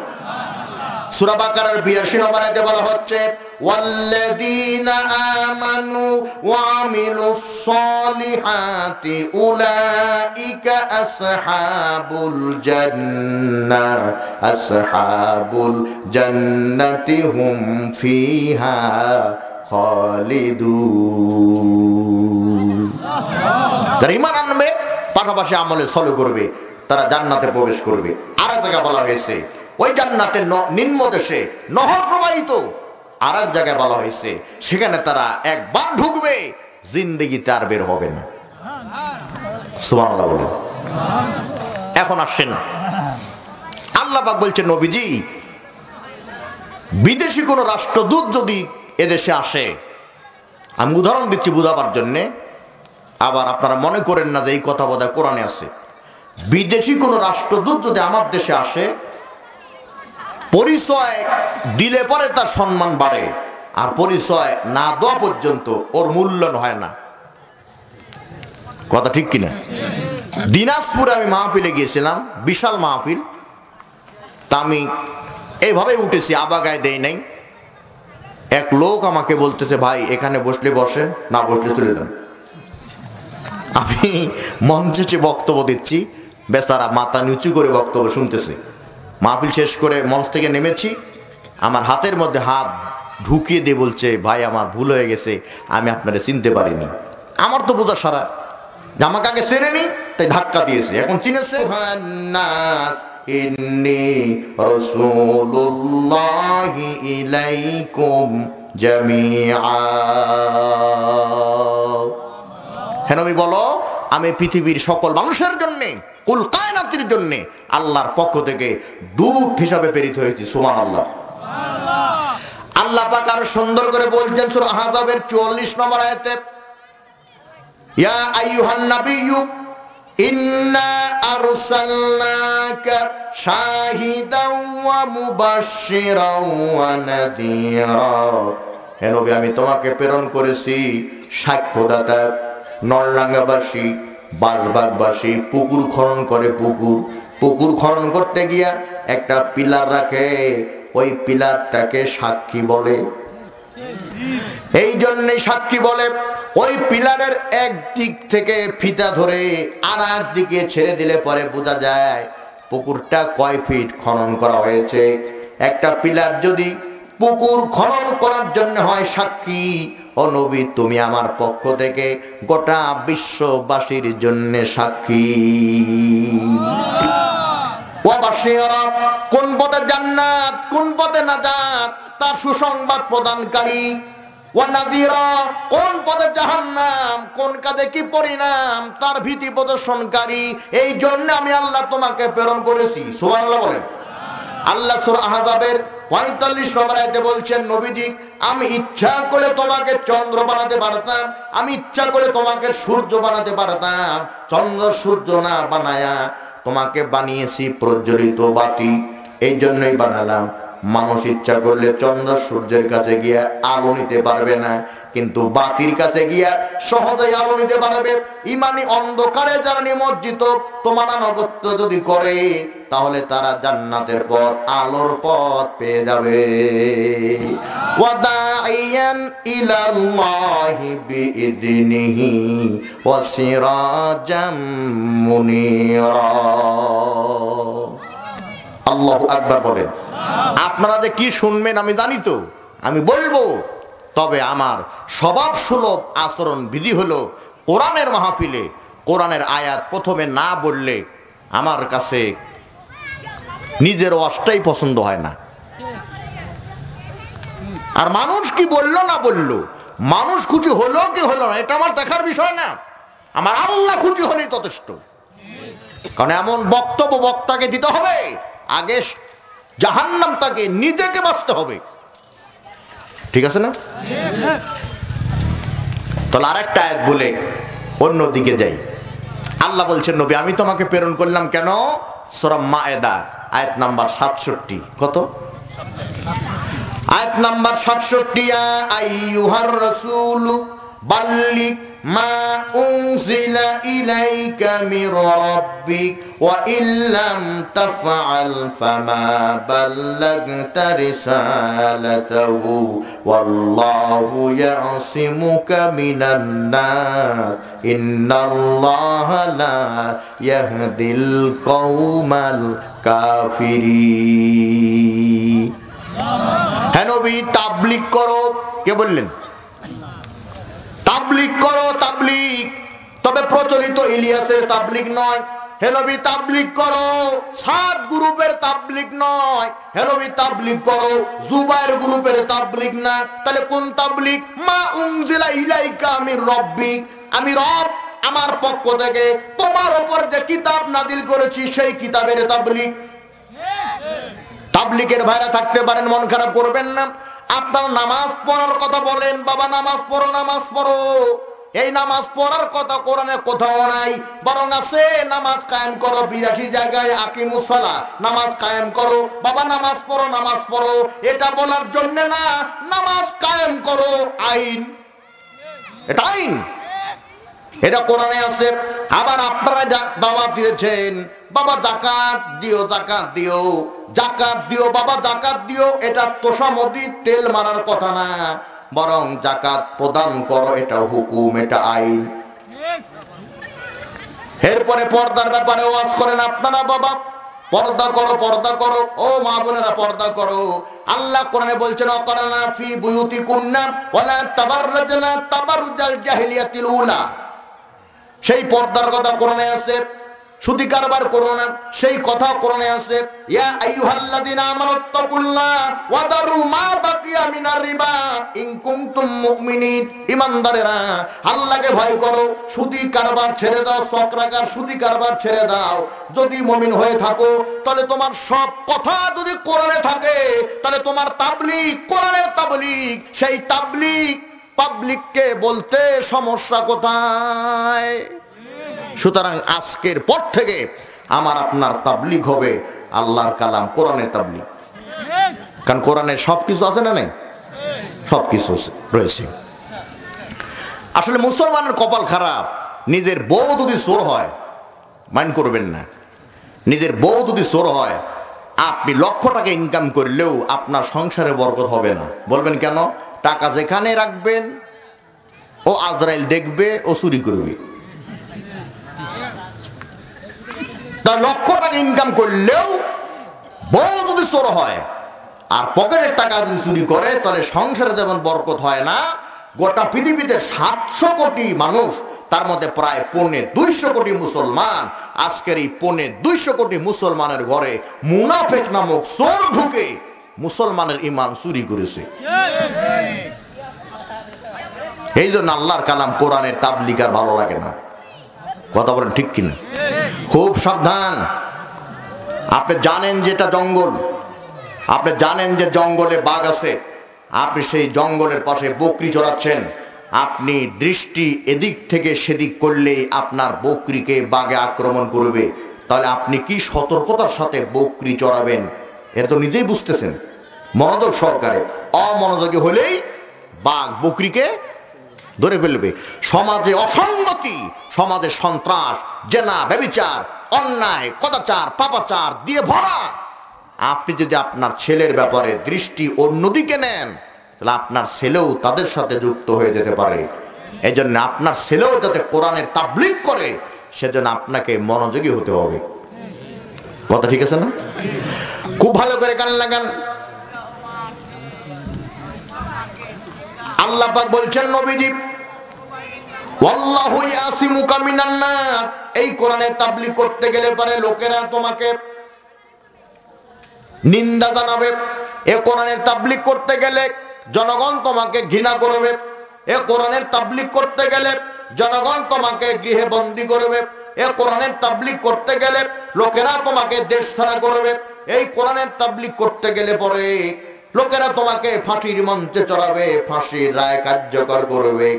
S2: সূরা বাকারার 82 নম্বর আয়াতে বলা হচ্ছে ওয়াল্লাযীনা আমানু ওয়া আমিলুস সলিহাতি উলাইকা আসহাবুল জান্নাতি হুম ফিহা খালিদুন। যারা ঈমান আনবে পাশাপাশি আমলে সলে করবে তারা জান্নাতে প্রবেশ করবে। আর এক জায়গায় বলা হয়েছে ওই জান্নাতের নিম্ন দেশে নহর প্রবাহিত। আর এক জায়গায় বলা হয়েছে সেখানে তারা একবার ঢুকবে জিন্দেগিতে আর বের হবে না। সুবহানাল্লাহ বলেন। এখন আসেন, আল্লাহ পাক বলছেন নবীজি বিদেশি কোন রাষ্ট্রদূত যদি এদেশে আসে, আমি উদাহরণ দিচ্ছি বুঝাবার জন্যে, আবার আপনারা মনে করেন না যে এই কথা বোধহয় কোরআনে আছে। বিদেশি কোন রাষ্ট্রদূত যদি আমার দেশে আসে পরিচয় দিলে পরে তার সম্মান বাড়ে, আর পরিচয় না দেওয়া পর্যন্ত ওর মূল্যায়ন হয় না। কথা ঠিক কিনা? দিনাজপুরে আমি মাহফিলে গিয়েছিলাম, বিশাল মাহফিল। তা আমি এইভাবে উঠেছি, আবাগায় দেই নাই। এক লোক আমাকে বলতেছে, ভাই এখানে বসলে বসেন, না বসলে চলে যান। আমি মঞ্চে বক্তব্য দিচ্ছি, বেচারা মাথা নিচু করে বক্তব্য শুনতেছে। মাহফিল শেষ করে মঞ্চ থেকে নেমেছি, আমার হাতের মধ্যে হাত ঢুকিয়ে দিয়ে বলছে, ভাই আমার ভুল হয়ে গেছে, আমি আপনারা চিনতে পারিনি। আমার তো বোঝা সারা যে আমাকে আগে চেনেনি, তাই ধাক্কা দিয়েছে, এখন চিনেছে। ইন্নী রাসূলুল্লাহি ইলাইকুম জামিআ। হে নবী বলো, আমি পৃথিবীর সকল মানুষের জন্য, কুল কায়নাতের জন্য আল্লাহর পক্ষ থেকে দূত হিসাবে প্রেরিত হয়েছি। সুবহানাল্লাহ। আল্লাহ পাক আরো সুন্দর করে বলছেন সূরা আহজাবের 44 নম্বর আয়াতে, ইয়া আইয়ুহান নাবিয়্যু ইন্না আরসালনাকা শাহিদাও ওয়া মুবাশশিরাও ওয়া নাযীরা। হে নবী, আমি তোমাকে প্রেরণ করেছি সাক্ষ্যদাতা। নলডাঙ্গাবাসী, বাঁশবাগবাসী পুকুর খনন করে, পুকুর খনন করতে গিয়া একটা পিলার রাখে, ওই পিলারটাকে সাক্ষী বলে। এই জন্যে সাক্ষী বলে, ওই পিলারের এক দিক থেকে ফিতা ধরে আর এক দিকে ছেড়ে দিলে পরে বোঝা যায় পুকুরটা কয় ফিট খনন করা হয়েছে। একটা পিলার যদি পুকুর খনন করার জন্য হয় সাক্ষী, ও নবী তুমি আমার পক্ষ থেকে গোটা বিশ্ববাসীর জন্য সাক্ষী। কোন পথে জান্নাত, কোন পথে নাজাত, তার সুসংবাদ প্রদানকারী। কোন পথে জাহান্নাম, কোন কাজে কি পরিণাম, তার ভীতি প্রদর্শনকারী। এই জন্য আমি আল্লাহ তোমাকে প্রেরণ করেছি। সুবহানাল্লাহ বলেন। আল্লাহ সূরা আহজাবের 45 নম্বর আয়াতে বলছেন, নবীজি আমি ইচ্ছা করে তোমাকে চন্দ্র বানাতে পারতাম, আমি ইচ্ছা করে তোমাকে সূর্য বানাতে পারতাম। চন্দ্র সূর্য না বানায়া তোমাকে বানিয়েছি প্রজ্বলিত বাতি, এই জন্যই বানালাম। মানুষ ইচ্ছা করলে চন্দ্র সূর্যের কাছে গিয়া আলো নিতে পারবে না, কিন্তু বাতির কাছে গিয়া সহজেই আলো নিতে পারবে। ইমানি অন্ধকারে যারা নিমজ্জিত তোমার আনুগত্য যদি করে, তাহলে তারা জান্নাতের পথ, আলোর পথ পেয়ে যাবে। ওয়াদাইয়ান ইলাল্লাহি বিইذনিহি ওয়া সিরাজাম মুনীরা। আল্লাহু আকবার বলেন। আপনারা যে কি শুনবেন আমি জানি তো, আমি বলবো, তবে আমার স্বভাব সুলভ আচরণ বিধি হলো কোরআনের মাহফিলে কোরআনের আয়াত প্রথমে না বললে আমার কাছে নিজের ওয়াজটাই পছন্দ হয় না। আর মানুষ কি বললো না বললো, মানুষ খুশি হলো কি হলো না, এটা আমার দেখার বিষয় না। আমার আল্লাহ খুশি হলেই যথেষ্ট। কারণ এমন বক্তব্য বক্তাকে দিতে হবে, আগে জাহান্নাম তাকে নিজেকে বাঁচতে হবে। ঠিক আছে না? তাহলে আরেকটা আয়াত বলে অন্যদিকে যাই। আল্লাহ বলছেন, নবী আমি তোমাকে প্রেরণ করলাম কেন? সূরা মায়েদা আয়াত নাম্বার 67। কত? আয়াত নাম্বার 67। ইয়া আইয়ুহার রাসূল বাল্লিগ মা উনজিলা ইলাইকা মির রাব্বিক ওয়া ইল্লাম তাফআল ফামা বাল্লাগতা রিসালাতাহু ওয়াল্লাহু ইয়াসিমুকা মিনান নাস ইন্নাল্লাহা লা ইয়াহদিল কওমাল কাফিরিন। হে নবী তাবলীগ করো। কে বললেন? তাবলীগ করো, তাবলীগ। তবে প্রচলিত ইলিয়াসের তাবলীগ নয়। হে নবী তাবলীগ করো, সাত গ্রুপের তাবলীগ নয়। হে নবী তাবলীগ করো, জুবায়ের গ্রুপের তাবলীগ না। তাহলে কোন তাবলীগ? মা উনজিলা ইলাইকা মির রাব্বিক, আমি রব আমার পক্ষ থেকে তোমার উপর যে কিতাব নাযিল করেছি সেই কিতাবের তাবলীগ। তাবলীগের ভাইরা থাকতে পারেন, মন খারাপ করবেন না। আপনার নামাজ পড়ার কথা বলেন, বাবা নামাজ পড়ো, নামাজ পড়ো। এই নামাজ পড়ার কথা কোরআনে কোথাও নাই, বরং আছে নামাজ কায়েম করো 82 জায়গায় আকিমুস সালাহ, নামাজ কায়েম করো বাবা, নামাজ পড়ো নামাজ পড়ো, এটা বলার জন্য না, নামাজ কায়েম করো আইন, এটা আইন, এটা কোরআনে আছে। আবার আপনারা বাবা দিয়েছেন, বাবা জাকাত দিও, জাকাত দিও, জাকাত দিও বাবা, জাকাত দিও, এটা তোষামদি তেল মারার কথা না, বরং জাকাত প্রদান করো, এটা হুকুম, এটা আইন। এরপরে পর্দার ব্যাপারে ওয়াজ করেন আপনারা বাবা, পর্দা করো, পর্দা করো, ও মা বোনেরা পর্দা করো। আল্লাহ কোরআনে বলছেন অকরানা ফি বুয়ুতিকুন্না ওয়ালা তাবাররাজনা তাবারুজাল জাহিলিয়াতিল উলা, সেই পর্দার কথা কোরআনে আছে। সুদি কারবার করো না, সেই কথা কোরআনে আছে। ইয়া আইয়ুহাল্লাযিনা আমানুত্তাকুল্লাহ ওয়া দারু মা বাকিয়া মিনার রিবা ইন কুনতুম মুমিনিন, ঈমানদারেরা আল্লাহকে ভয় করো, সুদি কারবার ছেড়ে দাও, চক্রাকার সুদি কারবার ছেড়ে দাও। যদি মুমিন হয়ে থাকো তাহলে তোমার সব কথা যদি কোরআনে থাকে, তাহলে তোমার তাবলীগ কোরআনের তাবলীগ, সেই তাবলীগ পাবলিককে বলতে সমস্যা কোথায়? সুতরাং আজকের পর থেকে আমার আপনার তাবলীগ হবে আল্লাহর কালাম, কোরআনের তাবলীগ। কারণ কোরআনের সবকিছু আছে না, নেই? সবকিছু রয়েছে। আসলে মুসলমানের কপাল খারাপ, নিজের বউ যদি চোর হয়, মাইন্ড করবেন না, নিজের বউ যদি চোর হয়, আপনি লক্ষ টাকা ইনকাম করলেও আপনার সংসারে বরকত হবে না। বলবেন কেন? টাকা যেখানে রাখবেন ও আজরাইল দেখবে, ও চুরি করবে। তা লক্ষ টাকা ইনকাম করলেও বউ যদি চোর হয় আর পকেটের টাকা যদি চুরি করে, তাহলে সংসারে যেমন বরকত হয় না, গোটা পৃথিবীতে 700 কোটি মানুষ, তার মধ্যে প্রায় 250 কোটি মুসলমান, আজকের এই 250 কোটি মুসলমানের ঘরে মুনাফিক নামক চোর ঢুকে মুসলমানের ঈমান চুরি করেছে। এই জন্য আল্লাহর কালাম কোরআনের তাবলীগ আর ভালো লাগে না। কথা বলেন ঠিক কিনা? খুব সাবধান। আপনি জানেন যে এটা জঙ্গল, আপনি জানেন যে জঙ্গলে বাঘ আছে, আপনি সেই জঙ্গলের পাশে বকরি চড়াচ্ছেন, আপনি দৃষ্টি এদিক থেকে সেদিক করলেই আপনার বকরিকে বাঘে আক্রমণ করবে, তাহলে আপনি কি সতর্কতার সাথে বকরি চড়াবেন? এটা তো নিজেই বুঝতেছেন। মনোযোগ সহকারে, অমনোযোগী হলেই বাঘ বকরিকে ধরে ফেলবে। সমাজে অসঙ্গতি, সমাজে সন্ত্রাস, জেনা, ব্যভিচার, অন্যায়, কদাচার, পাপাচার দিয়ে ভরা। আপনি যদি আপনার ছেলের ব্যাপারে দৃষ্টি অন্যদিকে নেন, তাহলে আপনার ছেলেও তাদের সাথে যুক্ত হয়ে যেতে পারে। এই জন্য আপনার ছেলেও যাতে কোরআনের তাবলীগ করে, সেজন্য আপনাকে মনোযোগী হতে হবে। কথা ঠিক আছে না? খুব ভালো করে কান লাগান। আল্লাহ পাক বলছেন নবীজি, ওয়াল্লাহু ইয়াসিমুকা মিনান নাস, এই কোরআনের তাবলীগ করতে গেলে পরে লোকেরা তোমাকে নিন্দা জানাবে, এই কোরআনের তাবলীগ করতে গেলে জনগণ তোমাকে ঘৃণা করবে, এই কোরআনের তাবলীগ করতে গেলে জনগণ তোমাকে গৃহে বন্দী করবে, এই কোরআনের তাবলীগ করতে গেলে লোকেরা তোমাকে দেশ ছাড়া করবে, এই কোরআনের তাবলীগ করতে গেলে পরে লোকেরা তোমাকে ফাঁসির মঞ্চে চড়াবে, ফাঁসির রায় কার্যকর করবে।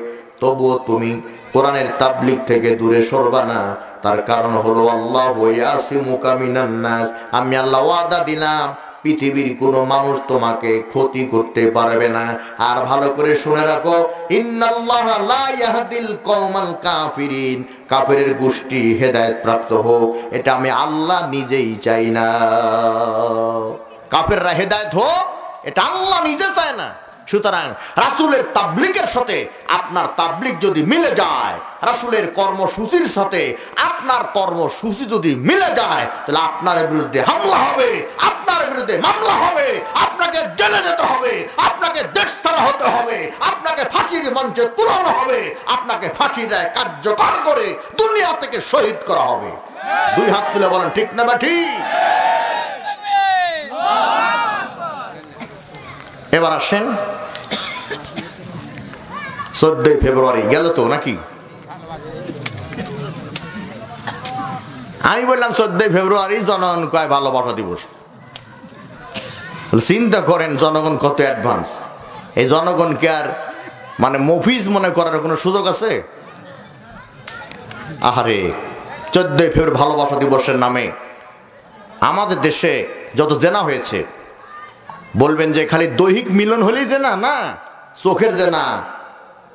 S2: তবুও তুমি কোরআনের তাবলীগ থেকে দূরে সরবা না। তার কারণ হলো আল্লাহু ইয়াসিমুকা মিনান নাস, আমি আল্লাহ ওয়াদা দিলাম পৃথিবীর কোনো মানুষ তোমাকে ক্ষতি করতে পারবে না। আর ভালো করে শুনে রাখো, ইন্নাল্লাহা লা ইয়াহদিল কওমাল কাফিরিন, কাফেরের গোষ্ঠী হেদায়েত প্রাপ্ত হোক, এটা আমি আল্লাহ নিজেই চাই না। কাফেররা হেদায়েত হোক, এটা আল্লাহ নিজে চায় না। সুতরাং রাসূলের তাবলীগের সাথে আপনার তাবলীগ যদি মিলে যায়, রাসূলের কর্মসূচির সাথে আপনার কর্মসূচি যদি মিলে যায়, তাহলে আপনার বিরুদ্ধে হামলা হবে, আপনার বিরুদ্ধে মামলা হবে, আপনাকে জেলে যেতে হবে, আপনাকে দেশ ছাড়া হতে হবে, আপনাকে ফাঁসির মঞ্চে তুলানো হবে, আপনাকে ফাঁসির রায় কার্যকর করে দুনিয়া থেকে শহীদ করা হবে। দুই হাত তুলে বলেন ঠিক না বা ঠিক? এবার আসেন, 14 ফেব্রুয়ারি গেল তো নাকি? আমি বললাম 14 ফেব্রুয়ারি জনগণ কয় ভালোবাসা দিবস। চিন্তা করেন জনগণ কত অ্যাডভান্স। এই জনগণকে আর মানে মফিজ মনে করার কোনো সুযোগ আছে? আহারে 14 ফেব্রুয়ারি ভালোবাসা দিবসের নামে আমাদের দেশে যত জেনা হয়েছে, বলবেন যে খালি দৈহিক মিলন হলেই জেনা? না, চোখের জেনা,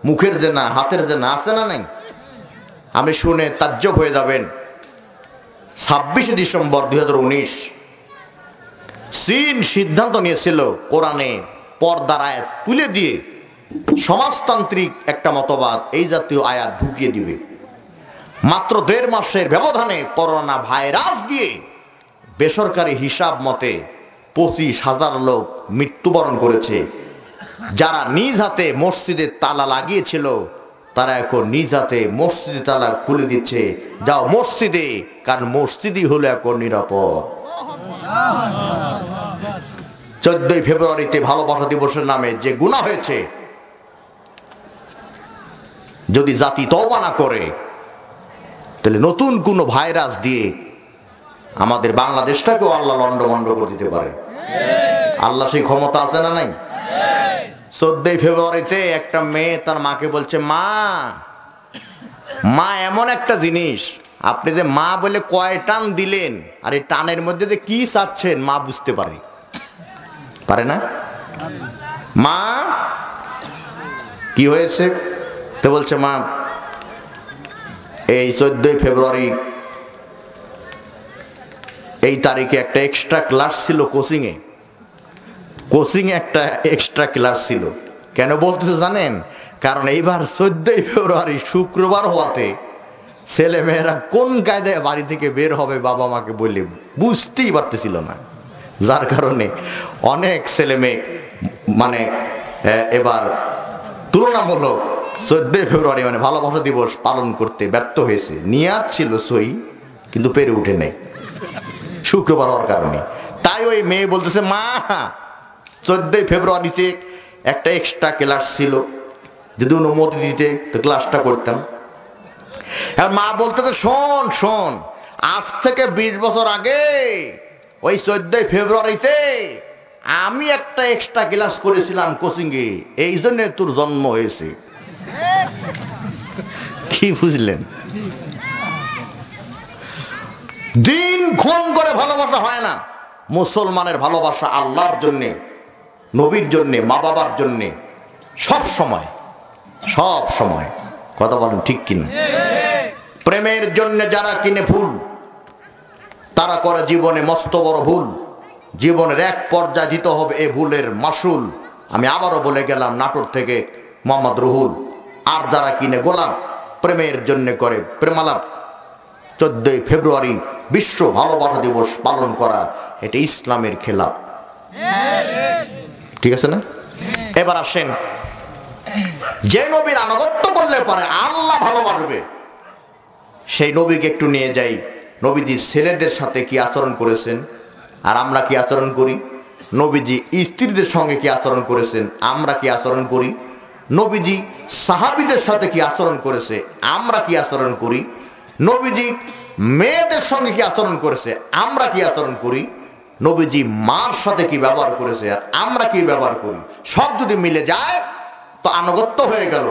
S2: মুখের জেনা, হাতের জেনা আছে না নাই? আমি শুনে তাজ্জব হয়ে যাবেন। 26 ডিসেম্বর 2019 চীন সিদ্ধান্ত নিয়েছিল কোরআনে পর্দার আয়াত তুলে দিয়ে সমাজতান্ত্রিক একটা মতবাদ এই জাতীয় আয়াত ঢুকিয়ে দিবে। মাত্র 1.5 মাসের ব্যবধানে করোনা ভাইরাস দিয়ে বেসরকারি হিসাব মতে 25,000 লোক মৃত্যুবরণ করেছে। যারা নিজ হাতে মসজিদের তালা লাগিয়েছিল তারা এখন নিজ হাতে মসজিদের তালা খুলে দিচ্ছে, যাও মসজিদে, কারণ মসজিদই হলো এখন নিরাপদ। 14 ফেব্রুয়ারিতে ভালোবাসা দিবসের নামে যে গুনাহ হয়েছে, যদি জাতি তওবা না করে তাহলে নতুন কোন ভাইরাস দিয়ে আমাদের বাংলাদেশটাকেও আল্লাহ লন্ডভন্ড করে দিতে পারে। আল্লাহ সেই ক্ষমতা আছে না নাই? 14 ফেব্রুয়ারিতে একটা মেয়ে তার মাকে বলছে, মা মা এমন একটা জিনিস, আপনি যে মা বলে কয় টান দিলেন, আর এই টানের মধ্যে যে কি চাচ্ছেন মা বুঝতে পারে না। মা কি হয়েছে? তো বলছে, মা এই 14 ফেব্রুয়ারি এই তারিখে একটা এক্সট্রা ক্লাস ছিল কোচিংয়ে একটা এক্সট্রা ক্লাস ছিল। কেন বলতেছে জানেন? কারণ এইবার 14 ফেব্রুয়ারি শুক্রবার হওয়াতে ছেলে মেয়েরা কোন কায়দায় বাড়ি থেকে বের হবে বাবা মাকে বলে বুঝতেই পারতেছিল না, যার কারণে অনেক ছেলে মেয়ে মানে এবার তুলনামূলক 14 ফেব্রুয়ারি মানে ভালোবাসা দিবস পালন করতে ব্যর্থ হয়েছে। নিয়াত ছিল সই, কিন্তু পেরে উঠে নেই শুক্রবার হওয়ার কারণে। তাই ওই মেয়ে বলতেছে, মা 14 ফেব্রুয়ারিতে একটা এক্সট্রা ক্লাস ছিল, যদি অনুমতি দিতে তো ক্লাসটা করতাম। আর মা বলতেছে, শোন আজ থেকে 20 বছর আগে ওই 14 ফেব্রুয়ারিতে আমি একটা এক্সট্রা ক্লাস করেছিলাম কোচিংয়ে, এই জন্য তোর জন্ম হয়েছে। কি বুঝলেন? দিন খুন করে ভালোবাসা হয় না। মুসলমানের ভালোবাসা আল্লাহর জন্যে, নবীর জন্যে, মা বাবার জন্যে, সব সময়। কথা বলেন ঠিক কিনা? প্রেমের জন্য যারা কিনে ফুল তারা করে জীবনে মস্ত বড় ভুল। জীবনের এক পর্যায়ে দিতে হবে এ ভুলের মাসুল। আমি আবারও বলে গেলাম, নাটোর থেকে মোহাম্মদ রুহুল। আর যারা কিনে গোলাপ প্রেমের জন্য করে প্রেমালাপ, 14 ফেব্রুয়ারি বিশ্ব ভালোবাসা দিবস পালন করা এটা ইসলামের খেলাফ। ঠিক আছে না? এবার আসেন, যে নবীর আনুগত্য করলে পরে আল্লাহ ভালোবাসবে সেই নবীকে একটু নিয়ে যাই। নবীজি ছেলেদের সাথে কি আচরণ করেছেন আর আমরা কি আচরণ করি? নবীজি স্ত্রীদের সঙ্গে কি আচরণ করেছেন, আমরা কি আচরণ করি? নবীজি সাহাবীদের সাথে কি আচরণ করেছে, আমরা কি আচরণ করি? নবীজি মেয়েদের সঙ্গে কি আচরণ করেছে, আমরা কি আচরণ করি? নবীজি মার সাথে কি ব্যবহার করেছে আর আমরা কি ব্যবহার করি? সব যদি মিলে যায় তো আনুগত্য হয়ে গেল,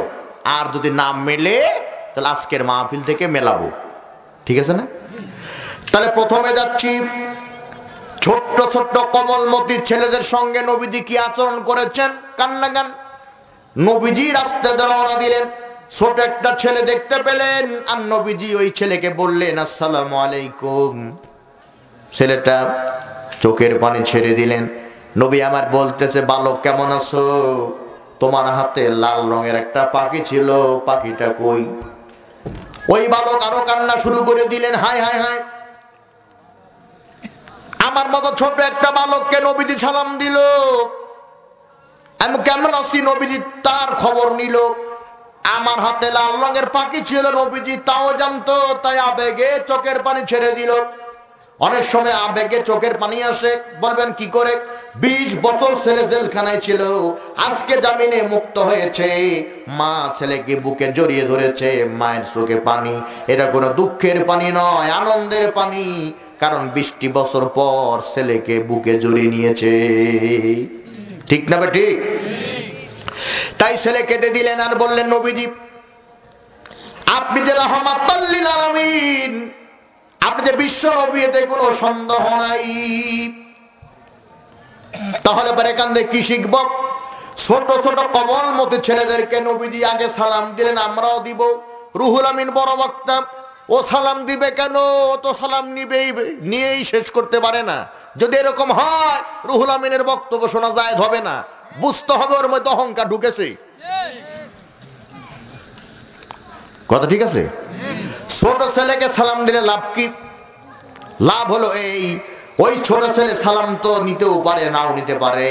S2: আর যদি না মেলে তাহলে আজকের মাহফিল থেকে মেলাবো। ঠিক আছে না? তাহলে প্রথমে যাচ্ছি, ছোট্ট কমলমতি ছেলেদের সঙ্গে নবীজি কি আচরণ করেছেন। কান্নাগান নবীজি রাস্তায় রওনা দিলেন, ছোট একটা ছেলে দেখতে পেলেন, আর নবীজি ওই ছেলেকে বললেন, আসসালামু আলাইকুম। ছেলেটা চোখের পানি ছেড়ে দিলেন। নবী আমার বলতেছে, বালক কেমন আছো? তোমার হাতে লাল রঙের একটা পাখি ছিল, পাখিটা কই? ওই বালক আরো কান্না শুরু করে দিলেন, হায় হায় হায়, আমার মতো ছোট একটা বালককে নবীজি সালাম দিল, আমি কেমন আছি নবীজি তার খবর নিল। আমার হাতে লাল রঙের পাখি ছিল, নবীজি তাও জানতো, তাই আবেগে চোখের পানি ছেড়ে দিল। অনেক সময় আবেগে চোখের পানি আসে, বলবেন কি করে? 20 বছর ছেলে জেলখানায় ছিল, আজকে জামিনে মুক্ত হয়েছে, মা ছেলেকে বুকে জড়িয়ে ধরেছে, মায়ের চোখে পানি। এটা কোনো দুঃখের পানি নয়, আনন্দের পানি, কারণ 20 বছর পর ছেলেকে বুকে জড়িয়ে নিয়েছে। ঠিক না ঠিক? তাই ছেলে কেঁদে দিলেন আর বললেন, নবীজি আপনি যে রাহমাতাল লিল আলামিন, আপনি যে বিশ্ব নবী, এতে কোনো সন্দেহ নাই। তাহলে পরে এখান থেকে কি শিখব? ছোট ছোট কমলমতি ছেলেদেরকে নবীজি আগে সালাম দিলেন, আমরাও দিব। রুহুল আমিন বড় বক্তা, ও সালাম দিবে কেন? ও তো সালাম নিয়েই শেষ করতে পারে না। যদি এরকম হয় রুহুল আমিনের বক্তব্য শোনা জায়েজ হবে না, বুঝতে হবে ওর মধ্যে অহংকার ঢুকেছে। কথা ঠিক আছে? ছোট ছেলেকে সালাম দিলে লাভ কি? লাভ হলো এই, ওই ছোট ছেলে সালাম তো নিতেও পারে, নাও নিতে পারে,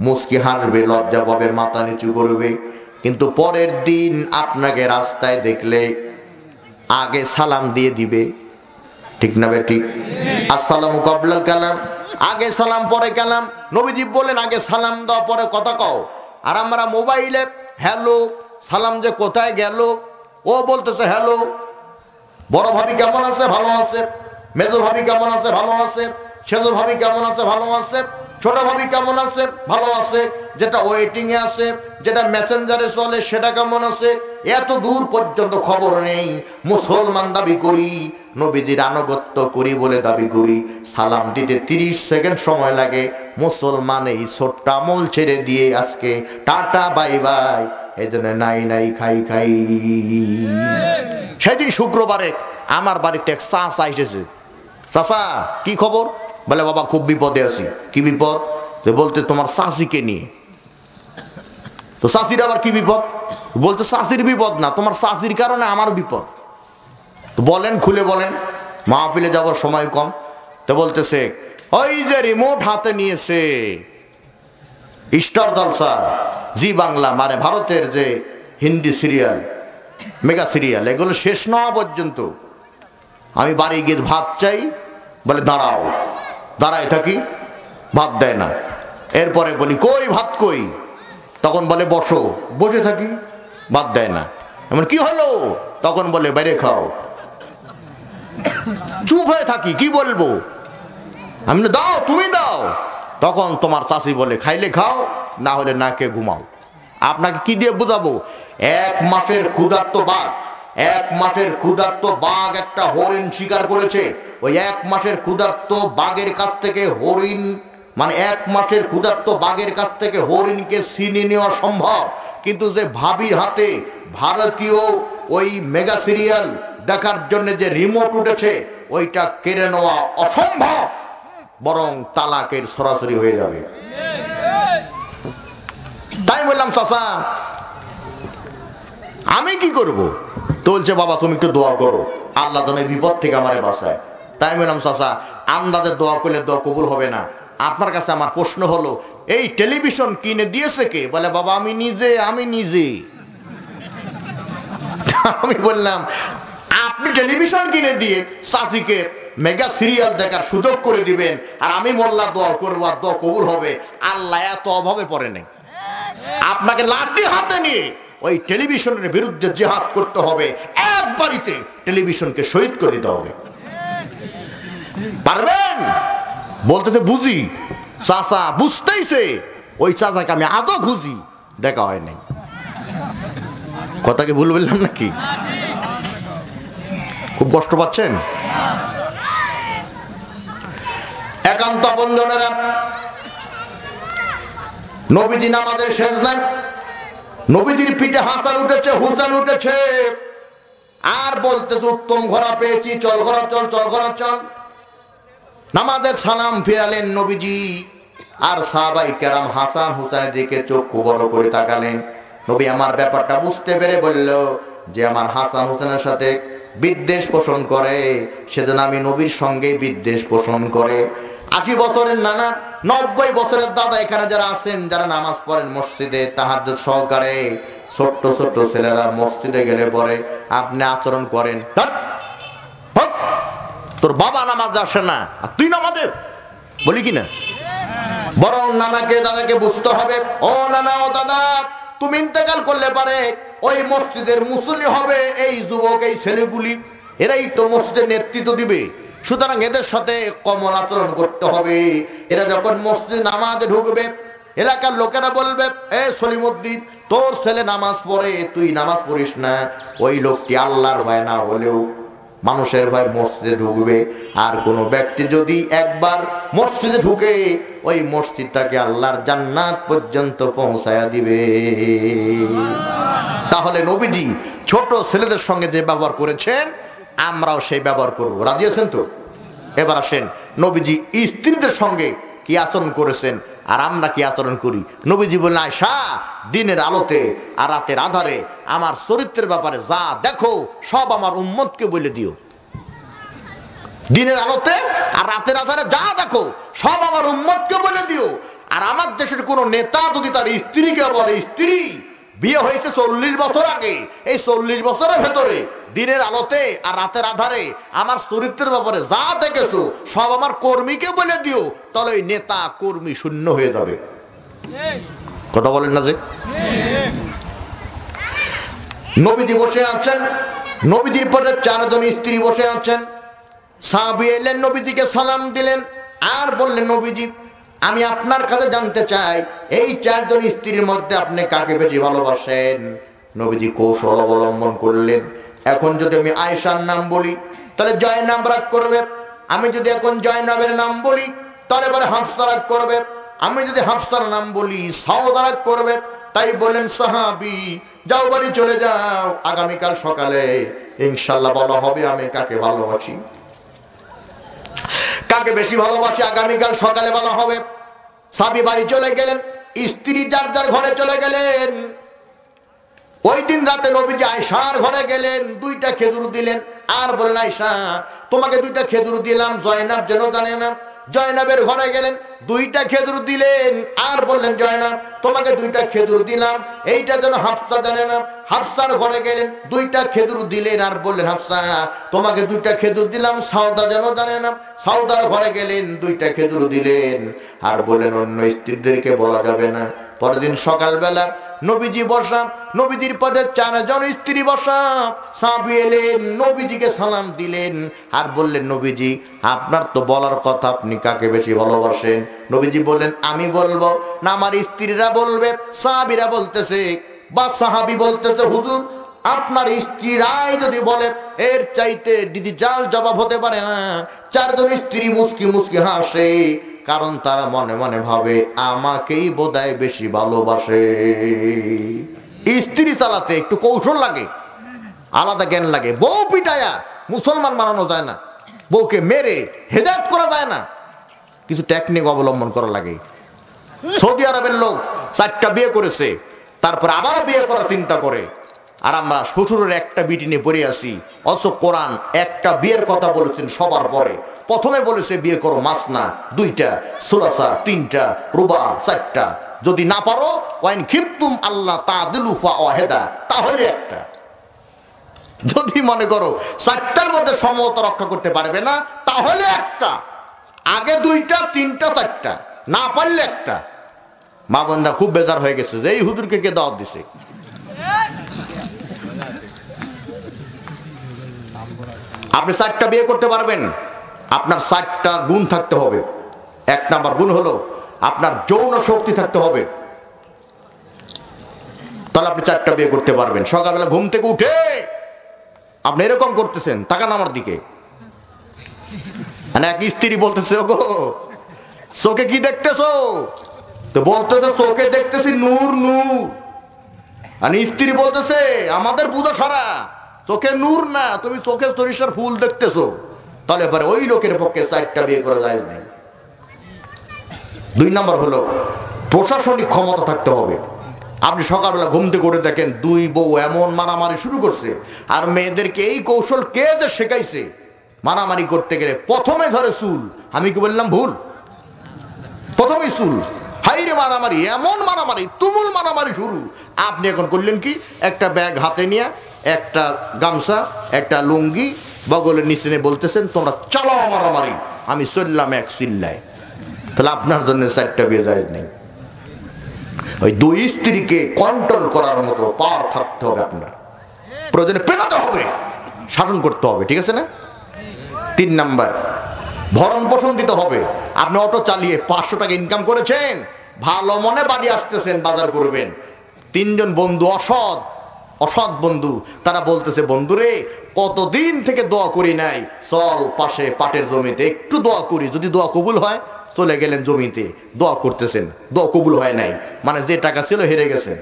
S2: মুস্কি হাসবে, লজ্জা পাবে, মাথা নিচু করবে, কিন্তু পরের দিন আপনাকে রাস্তায় দেখলে আগে সালাম দিয়ে দিবে। ঠিক না বেঠিক? আসসালামু ক্বাবলাল কালাম, আগে সালাম পরে কালাম। নবীজি বলেন আগে সালাম দাও পরে কথা কও। আর আমরা মোবাইলে হ্যালো, সালাম যে কোথায় গেল, ও বলতেছে হ্যালো। বড় ভাবি কেমন আছে? ভালো আছে। মেজো ভাবি কেমন আছে? ভালো আছে। সেজো ভাবি কেমন আছে? ভালো আছে। ছোট ভাবি কেমন আছে? ভালো আছে। যেটা ওয়েটিং এ আছে, যেটা মেসেঞ্জারে চলে, সেটা কেমন আছে? এত দূর পর্যন্ত খবর নেই। মুসলমান দাবি করি, নবীজির আনুগত্য করি বলে দাবি করি, সালাম দিতে 30 সেকেন্ড সময় লাগে। মুসলমান এই ছোট্ট আমল ছেড়ে দিয়ে আজকে টাটা বাই বাই, এই জন্য নাই নাই খাই খাই। সেদিন শুক্রবারে আমার বাড়িতে এক চাচা এসেছে। চাচা কি খবর? বলে বাবা খুব বিপদে আছি। কি বিপদ? বলতে তোমার চাচিকে নিয়ে। তো চাচির আবার কি বিপদ? বলতে চাচির বিপদ না, তোমার চাচির কারণে আমার বিপদ। তো বলেন, খুলে বলেন, মাহফিলে যাওয়ার সময় কম। তো বলতেছে ওই যে রিমোট হাতে নিয়েছে স্টার জলসা, জি বাংলা, মানে ভারতের যে হিন্দি সিরিয়াল, মেগা সিরিয়াল, এগুলো শেষ না হওয়া পর্যন্ত আমি বাড়ি গিয়ে ভাত চাই। বলে দাঁড়াও। দাঁড়ায় থাকি, ভাত দেয় না। এরপরে বলি কই ভাত কই? তখন বলে বসো। বসে থাকি, ভাত দেয় না। এমন কি হলো? তখন বলে বাইরে খাও। চুপ হয়ে থাকি, কি বলবো? আমি দাও, তুমি দাও। তখন তোমার চাচি বলে খাইলে খাও, না হলে না কে ঘুমাও। আপনাকে কি দিয়ে বুঝাবো? 1 মাসের ক্ষুধার্ত বাঘ, 1 মাসের ক্ষুধার্ত বাঘ একটা হরিণ শিকার করেছে। ওই 1 মাসের ক্ষুধার্ত বাঘের কাছ থেকে হরিণ, মানে 1 মাসের ক্ষুধার্ত বাঘের কাছ থেকে হরিণকে ছিনিয়ে নেওয়া সম্ভব, কিন্তু যে ভাবির হাতে ভারতীয় ওই মেগা সিরিয়াল দেখার জন্য যে রিমোট উঠেছে, ওইটা কেড়ে নেওয়া অসম্ভব, বরং তালাকের সরাসরি হয়ে যাবে। তাই বললাম চাচা আমি কি করব? তো বলছে বাবা তুমি একটু দোয়া করো, আল্লাহ যেন এই বিপদ থেকে আমারে বাঁচায়। তাই বললাম চাচা আন্দাজে দোয়া করলে দোয়া কবুল হবে না। আপনার কাছে আমার প্রশ্ন হলো, এই টেলিভিশন কিনে দিয়েছে কে? বলে বাবা আমি নিজে। আমি বললাম আপনি টেলিভিশন কিনে দিয়ে চাচিকে মেগা সিরিয়াল দেখার সুযোগ করে দিবেন, আর আমি মোল্লা দোয়া করবো আর দোয়া কবুল হবে? আল্লাহ এত অভাবে পড়ে নেই। আপনাকে লাঠি হাতে নিয়ে ওই টেলিভিশনের বিরুদ্ধে জিহাদ করতে হবে, এক বাড়িতে টেলিভিশনকে শহীদ করে দিতে হবে। পারবেন? বলতেছে বুঝি। চাচা বুঝতেইছে, ওই চাচাকে আমি আদৌ খুঁজি, দেখা হয় নাই। কথা কি ভুল বললাম নাকি? খুব কষ্ট পাচ্ছেন? একান্ত বন্ধনেরা, নবীজি নামাজের সেজদায় নবীজির পিঠে হাসান উঠেছে, হুসেন উঠেছে, আর বলতেছে উত্তম ঘোড়া পেয়েছি, চল ঘোড়া চল, চল ঘোড়া চল। নামাজের সালাম ফিরালেন নবীজি, আর সাহাবায়ে কেরাম হাসান হুসাইনের দিকে চক্ষু বড় করে তাকালেন। নবী আমার ব্যাপারটা বুঝতে পেরে বলল যে আমার হাসান হুসেনের সাথে বিদ্বেষ পোষণ করে, সেজন্য আমি নবীর সঙ্গে বিদ্বেষ পোষণ করে। 80 বছরের নানা, 90 বছরের দাদা এখানে যারা আছেন, যারা নামাজ পড়েন মসজিদে তাহাজ্জুদ সহকারে, ছোট্ট ছোট্ট ছেলেরা মসজিদে গেলে পরে আপনি আচরণ করেন, তোর বাবা নামাজ আসে না আর তুই নামাজে, বলি কিনা? বরং নানাকে দাদাকে বুঝতে হবে, ও নানা ও দাদা তুমি ইন্তেকাল করলে পারে ওই মসজিদের মুসল্লি হবে এই যুবক, এই ছেলেগুলি, এরাই তো মসজিদের নেতৃত্ব দিবে। সুতরাং এদের সাথে কমন আচরণ করতে হবে। এরা যখন মসজিদে নামাজে ঢুকবে, এলাকার লোকেরা বলবে, এ সলিমউদ্দিন, তোর ছেলে নামাজ পড়ে, তুই নামাজ পড়িস না। ওই লোকটি আল্লাহর ভয় না হলেও মানুষের ভয় মসজিদে ঢুকবে। আর কোনো ব্যক্তি যদি একবার মসজিদে ঢুকে, ওই মসজিদ তাকে আল্লাহর জান্নাত পর্যন্ত পৌঁছায়া দিবে। তাহলে নবীজি ছোট ছেলেদের সঙ্গে যে ব্যবহার করেছেন, আমরাও সেই ব্যবহার করব। রাজি আছেন তো? এবার আসেন, নবীজি স্ত্রীদের সঙ্গে কি আচরণ করেছেন আর আমরা কি আচরণ করি। নবীজি বললেন, আয়েশা, দিনের আলোতে আর রাতের আধারে আমার চরিত্রের ব্যাপারে যা দেখো সব আমার উম্মতকে বলে দিও। দিনের আলোতে আর রাতের আধারে যা দেখো সব আমার উম্মতকে বলে দিও। আর আমার দেশের কোন নেতা যদি তার স্ত্রীকে বলে, স্ত্রী বিয়ে হয়েছে 40 বছর আগে, এই 40 বছরের ভেতরে দিনের আলোতে আর রাতের আধারে আমার চরিত্রের ব্যাপারে যা দেখেছো সব আমার কর্মীকে বলে দিও, তাহলে ওই নেতা কর্মী শূন্য হয়ে যাবে। কথা বলেন না যে? নবীজি বসে আছেন, নবীজির পরে 4 জন স্ত্রী বসে আছেন। সাহাবী এলেন, নবীজিকে সালাম দিলেন আর বললেন, নবীজি, আমি আপনার কাছে জানতে চাই, এই 4 জন স্ত্রীর মধ্যে আপনি কাকে বেশি ভালোবাসেন? নবীজি কৌশল অবলম্বন করলেন। এখন যদি আমি আয়েশার নাম বলি তাহলে জয়নাব রাগ করবে। আমি যদি এখন জয়নাবের নাম বলি তাহলে পরে হাফসা রাগ করবে। আমি যদি হাফসার নাম বলি সাউদা রাগ করবে। তাই বলেন, সাহাবী, যাও বাড়ি চলে যাও, আগামীকাল সকালে ইনশাআল্লাহ বলা হবে আমি কাকে ভালোবাসি, কাকে বেশি ভালোবাসি, আগামীকাল সকালে বলা হবে। সাহাবী বাড়ি চলে গেলেন, স্ত্রী যার যার ঘরে চলে গেলেন। ওই দিন রাতে নবীজি আয়েশার ঘরে গেলেন, 2টা খেজুর দিলেন আর বললেন, আয়েশা, তোমাকে 2টা খেজুর দিলাম, জয়নাব যেন জানে না। জয়নাবের ঘরে গেলেন, 2টা খেজুর দিলেন আর বললেন, জয়নাব, তোমাকে 2টা খেজুর দিলাম, এইটা যেন হাফসা জানে না। হাফসার ঘরে গেলেন, 2টা খেজুর দিলেন আর বললেন, হাফসা, তোমাকে 2টা খেজুর দিলাম, সাউদা যেন জানে না। সাউদার ঘরে গেলেন, 2টা খেজুর দিলেন আর বললেন, অন্য স্ত্রীদেরকে বলা যাবে না। পরের দিন সকালবেলা নবীজি বসা, নবীজির পদে 4 জন স্ত্রী বসা। সাহাবী এলেন, নবীজিকে সালাম দিলেন আর বললেন, নবীজি, আপনার তো বলার কথা, আপনি কাকে বেশি ভালোবাসেন? নবীজি বললেন, আমি বলবো না আমার স্ত্রীরা বলবে? সাহাবীরা বলতেছে বা সাহাবী বলতেছে, হুজুর, আপনার স্ত্রীরাই যদি বলে, এর চাইতে ডিজিটাল জবাব হতে পারে না। 4 জন স্ত্রী মুস্কি মুস্কি হাসে, কারণ তারা মনে মনে ভাবে আমাকেই বোধহয় বেশি ভালোবাসে। স্ত্রী চালাতে একটু কৌশল লাগে, আলাদা জ্ঞান লাগে। বউ পিটায়া মুসলমান বানানো যায় না, বউকে মেরে হেদায়েত করা যায় না, কিছু টেকনিক অবলম্বন করা লাগে। সৌদি আরবের লোক 4টা বিয়ে করেছে, তারপরে আবার বিয়ে করার চিন্তা করে। আর আমরা শ্বশুরের একটা বিটি নিয়ে পড়ে আসি, অথচ কোরআন একটা বিয়ের কথা বলেছেন সবার পরে। প্রথমে বলেছে বিয়ে করো মাসনা 2টা, সুলাসা 3টা, রুবা 4টা, যদি না পারো ওয়াইন খিফতুম আল্লাহ তাদিলু ফাওয়াহিদা, তাহলে একটা। যদি মনে করো 4টার মধ্যে সমতা রক্ষা করতে পারবে না, তাহলে একটা। আগে 2টা, 3টা, 4টা, না পারলে একটা। মা বোনরা খুব বেজার হয়ে গেছে যে এই হুজুরকে কে দাওয়াত দিছে। আপনি 4টা বিয়ে করতে পারবেন, আপনার 4টা গুণ থাকতে হবে। 1 নাম্বার গুণ হলো আপনার যৌন শক্তি থাকতে হবে, তাহলে আপনি 4টা বিয়ে করতে পারবেন। সকালবেলা ঘুম থেকে উঠে আপনি এরকম করতেছেন, তাকান আমার দিকে। মানে এক স্ত্রী বলতেছে, ওগো চোখে কি দেখতেছো? তো বলতেছে, চোখে দেখতেছি নূর নূর। আর স্ত্রী বলতেছে, আমাদের পূজা সারা, চোখে নূর না, তুমি চোখে সরিষার ফুল দেখতেছো। তাহলে এবারে ওই লোকের পক্ষে 4টা বিয়ে করা যায় না। 2 নাম্বার হলো প্রশাসনিক ক্ষমতা থাকতে হবে। আপনি সকালবেলা ঘুম থেকে উঠে দেখেন 2 বউ এমন মারামারি শুরু করছে, আর মেয়েদেরকে এই কৌশল কে যে শেখাইছে, মারামারি করতে গেলে প্রথমে ধরে চুল। আমি কি বললাম ভুল? প্রথমেই চুল, হাইরে মারামারি, এমন মারামারি, তুমুল মারামারি শুরু। আপনি এখন করলেন কি, একটা ব্যাগ হাতে নিয়ে, একটা গামছা, একটা লুঙ্গি বগলের নিচে নিয়ে বলতেছেন, তোমরা চালাও মারামারি, আমি চললাম এক চিল্লায়। তাহলে আপনার জন্য 4টা বিয়ে জায়েজ নেই। ওই 2 স্ত্রীকে কন্ট্রোল করার মতো পাওয়ার থাকতে হবে আপনার, প্রয়োজনে পেটাতে হবে, শাসন করতে হবে, ঠিক আছে না? 3 নাম্বার, ভরণ পোষণ দিতে হবে। আপনি অটো চালিয়ে 500 টাকা ইনকাম করেছেন, ভালো মনে বাড়ি আসতেছেন, বাজার করবেন। তিনজন বন্ধু, অসৎ বন্ধু, তারা বলতেছে, বন্ধুরে কতদিন থেকে দোয়া করি নাই, চল পাশে পাটের জমিতে একটু দোয়া করি, যদি দোয়া কবুল হয়। চলে গেলেন জমিতে, দোয়া করতেছেন, দোয়া কবুল হয় নাই, মানে যে টাকা ছিল হেরে গেছেন।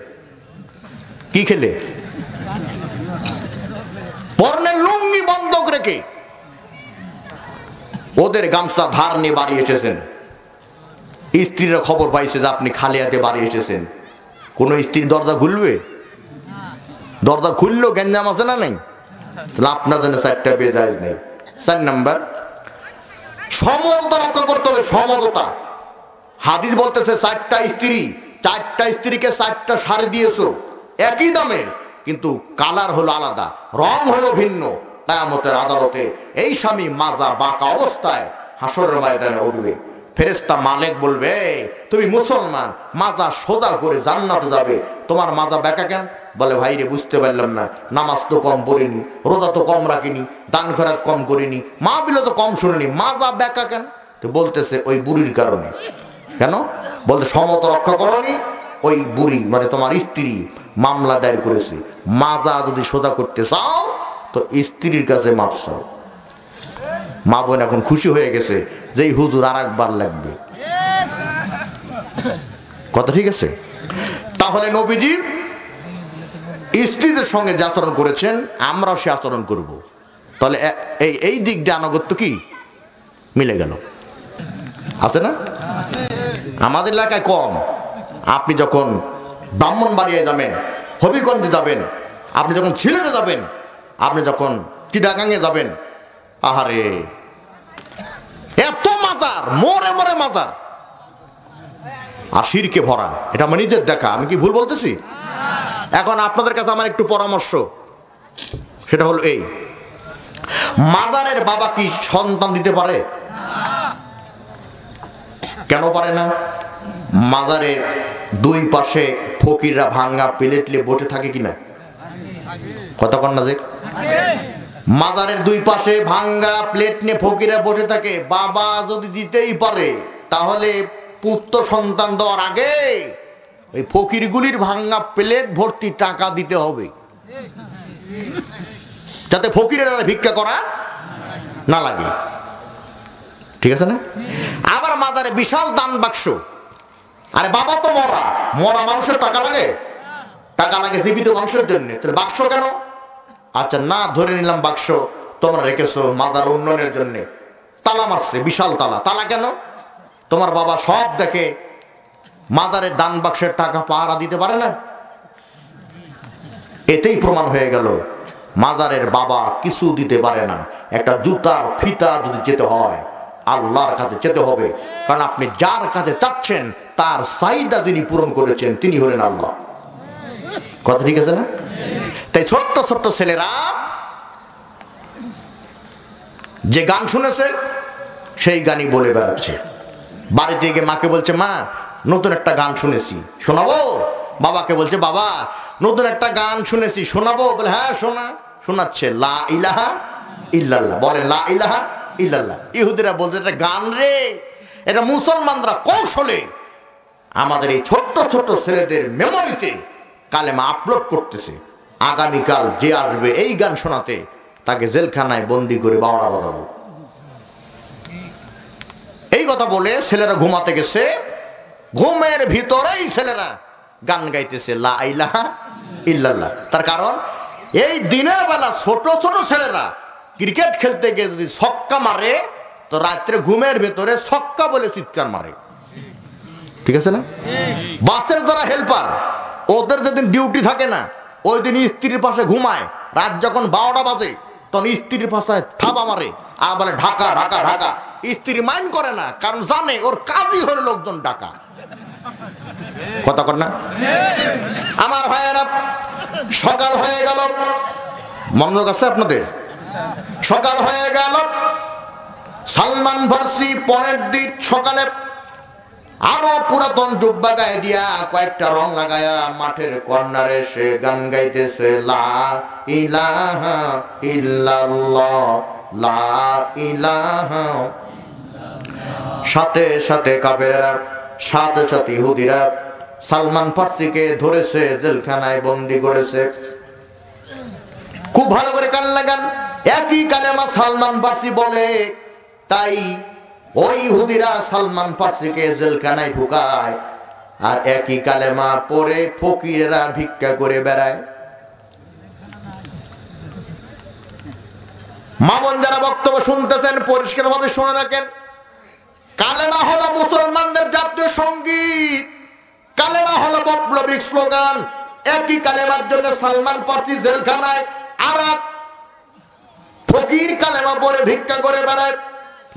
S2: কি খেলে? পরনের লুঙ্গি বন্ধক রেখে ওদের গামছা ধার নিয়ে বাড়ি এসেছেন। স্ত্রীরা খবর পাইছে যে আপনি খালি হাতে বাড়ি এসেছেন। কোন স্ত্রীর দরজা খুলবে? দরজা খুললেও গ্যাঞ্জাম আছে না নেই? তাহলে আপনার জন্য 4টা বেজায় নেই। 4 নাম্বার, সমতা রক্ষা করতে হবে। সমতা, হাদিস বলতেছে 4টা স্ত্রী, 4টা স্ত্রীকে 4টা শাড়ি দিয়েছো একই দামের, কিন্তু কালার হলো আলাদা, রং হলো ভিন্ন। কিয়ামতের আদালতে এই স্বামী মাজা বাঁকা অবস্থায় হাসরের ময়দানে উঠবে। ফেরেশতা মালিক বলবে, তুমি মুসলমান, মাজা সোজা করে জান্নাতে যাবে, তোমার মাজা বাঁকা কেন? বলে, ভাই রে বুঝতে পারলাম না, নামাজ তো কম পড়িনি, রোজা তো কম রাখিনি, দান খয়রাত কম করিনি, মাহফিল তো কম শুনিনি, মাজা বাঁকা কেন? তো বলতেছে ওই বুড়ির কারণে। কেন? বলতে সমতা রক্ষা করনি, ওই বুড়ি মানে তোমার স্ত্রী মামলা দায়ের করেছে, মাজা যদি সোজা করতে চাও তো স্ত্রীর কাছে মাপ চাও। মা বোন এখন খুশি হয়ে গেছে যে এই হুজুর আর একবার লাগবে। কথা ঠিক আছে? তাহলে নবীজি স্ত্রীদের সঙ্গে যে আচরণ করেছেন আমরাও সে আচরণ করব। তাহলে এই দিক দিয়ে আনুগত্য কি মিলে গেল? আছে না? আমাদের এলাকায় কম। আপনি যখন ব্রাহ্মণবাড়িয়ায় যাবেন, হবিগঞ্জে যাবেন, আপনি যখন সিলেটে যাবেন, আপনি যখন চিটাগাঙে যাবেন, আহারে এত মাজার, মোরে মোরে মাজার আর শিরকে ভরা। এটা আমার নিজের দেখা, আমি কি ভুল বলতেছি? এখন আপনাদের কাছে আমার একটু পরামর্শ, সেটা হলো এই, মাজারের বাবা কি সন্তান দিতে পারে? কেন পারে না? মাজারের 2 পাশে ফকিররা ভাঙ্গা প্লেট নিয়ে বসে থাকে কিনা? কথা কন না যে? মাজারের 2 পাশে ভাঙ্গা প্লেট নিয়ে ফকিররা বসে থাকে। বাবা যদি দিতেই পারে, তাহলে পুত্র সন্তান দেওয়ার আগে ওই ফকিরগুলির ভাঙ্গা প্লেট ভর্তি টাকা দিতে হবে, যাতে ফকিরের ভিক্ষা করা না লাগে। ঠিক আছে না? আবার মাজারে বিশাল দান বাক্স। আরে বাবা তো মরা মানুষের টাকা লাগে? টাকা লাগে জীবিত মানুষের জন্য, তাহলে বাক্স কেন? আচ্ছা না, ধরে নিলাম বাক্স তোমরা রেখেছো মাজার উন্নয়নের জন্য, তালা মারছে, বিশাল তালা কেন? তোমার বাবা সব দেখে, মাজারের দান বাক্সের টাকা পাহারা দিতে পারে না। এতেই প্রমাণ হয়ে গেল মাজারের বাবা কিছু দিতে পারে না। একটা জুতার ফিতা যদি যেতে হয়, আল্লাহর কাছে যেতে হবে, কারণ আপনি যার কাছে চাচ্ছেন তার চাহিদা যিনি পূরণ করেছেন তিনি হলেন আল্লাহ। কথা ঠিক আছে না? তাই ছোট্ট ছোট্ট ছেলেরা যে গান শুনেছে সেই গানই বলে বেড়াচ্ছে। বাড়িতে গিয়ে মাকে বলছে, মা নতুন একটা গান শুনেছি, শোনাবো? বাবাকে বলছে, বাবা নতুন একটা গান শুনেছি, শোনাবো? বলে হ্যাঁ শোনাচ্ছে, লা ইলাহা ইল্লাল্লাহ। বলে লা ইলাহা ইল্লাল্লাহ। ইহুদিরা বলছে এটা গান রে, এটা মুসলমানরা কৌশলে আমাদের এই ছোট্ট ছোট্ট ছেলেদের মেমোরিতে কালেমা আপলোড করতেছে। আগামীকাল যে আসবে এই গান শোনাতে, তাকে জেলখানায় বন্দি করে বাওড়া বাজাবো। এই কথা বলে ছেলেরা ঘুমাতে গেছে, ঘুমের ভিতরেই ছেলেরা গান গাইতেছে লা ইলাহা ইল্লাল্লাহ। তার কারণ এই দিনের বেলা ছোট ছোট ছেলেরা ক্রিকেট খেলতে গিয়ে যদি ছক্কা মারে, তো রাত্রে ঘুমের ভেতরে ছক্কা বলে চিৎকার মারে। ঠিক আছে না? বাসের যারা হেল্পার, ওদের যেদিন ডিউটি থাকে না, ওই দিন স্ত্রীর পাশে ঘুমায়, রাত যখন 12টা বাজে তখন স্ত্রীর পাশে থাবা মারে আর বলে ঢাকা ঢাকা ঢাকা। স্ত্রী মাইন্ড করে না, কারণ জানে ওর কাজই হলো লোকজন ডাকা। কথা কর না আমার ভাইয়েরা? সকাল হয়ে গেল, মনোযোগ আছে আপনাদের? সকাল হয়ে গেল, সালমান ফার্সি পরের দিন সকালে আরো পুরাতন জুব্বা গায়ে দিয়া কয়েকটা রং লাগায়া মাঠের কর্নারে সে গান গাইতেছে, লা ইলাহা ইল্লাল্লাহ লা ইলাহা। সাথে সাথে কাফেররা সাথে সাথে ইহুদিরা সালমান ফার্সিকে ধরেছে, জেলখানায় বন্দী করেছে। খুব ভালো করে কান লাগান, একই কালেমা সালমান ফার্সি বলে, তাই ওই ইহুদিরা সালমান ফার্সিকে জেলখানায় ঢুকায়, আর একই কালেমা পরে ফকিরেরা ভিক্ষা করে বেড়ায়। মা বোন যারা বক্তব্য শুনতেছেন পরিষ্কার ভাবে শুনে রাখেন, কালেমা হলো মুসলমানদের জাতীয় সঙ্গীত, কালেমা হলো বৈপ্লবিক স্লোগান। একই কালেমার জন্য সালমান ফার্সি জেলখানায়, আর ফকির কালেমা পরে ভিক্ষা করে বেড়ায়।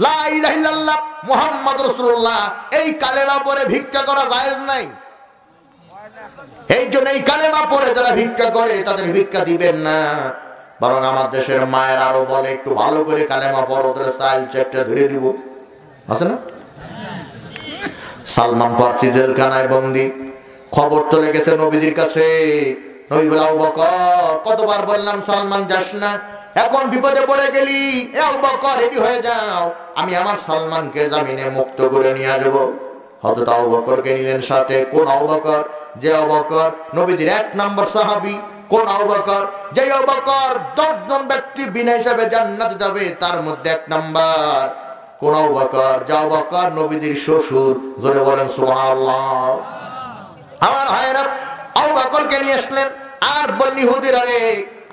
S2: লা ইলাহা ইল্লাল্লাহ মুহাম্মাদুর রাসূলুল্লাহ, এই কালেমা পরে ভিক্ষা করা জায়েজ নাই। এই জন্য এই কালেমা পরে যারা ভিক্ষা করে তাদের ভিক্ষা দিবেন না, বরং আমার দেশের মায়ের আরো বলে একটু ভালো করে কালেমা পড়ো, ওদের স্টাইল চেপটা ধরে দিব, আছে না? সালমান ফার্সি জেলখানায় বন্দী, খবর চলে গেছে নবীজির কাছে। নবী বলে, আবু বকর, কতবার বললাম সালমান যাস না, এখন বিপদে পড়ে গেলি, এ আবু বকর রেডি হয়ে যাও, আমি আমার সালমানকে জামিনে মুক্ত করে নিয়ে আসবো। হযরত আবু বকরকে নিলেন সাথে। কোন আবু বকর? যে আবু বকর নবীজির 1 নম্বর সাহাবী। কোন আবু বকর? যে আবু বকর 10 জন ব্যক্তি বিনা হিসাবে জান্নাতে যাবে, তার মধ্যে 1 নম্বর। কোন আবু বকর? যে আবু বকর নবীজির শ্বশুর। জোরে বলেন সুবহানাল্লাহ। আমার ভাইরা আবু বকরকে নিয়ে আসলেন, আর বললি ইহুদিরা রে,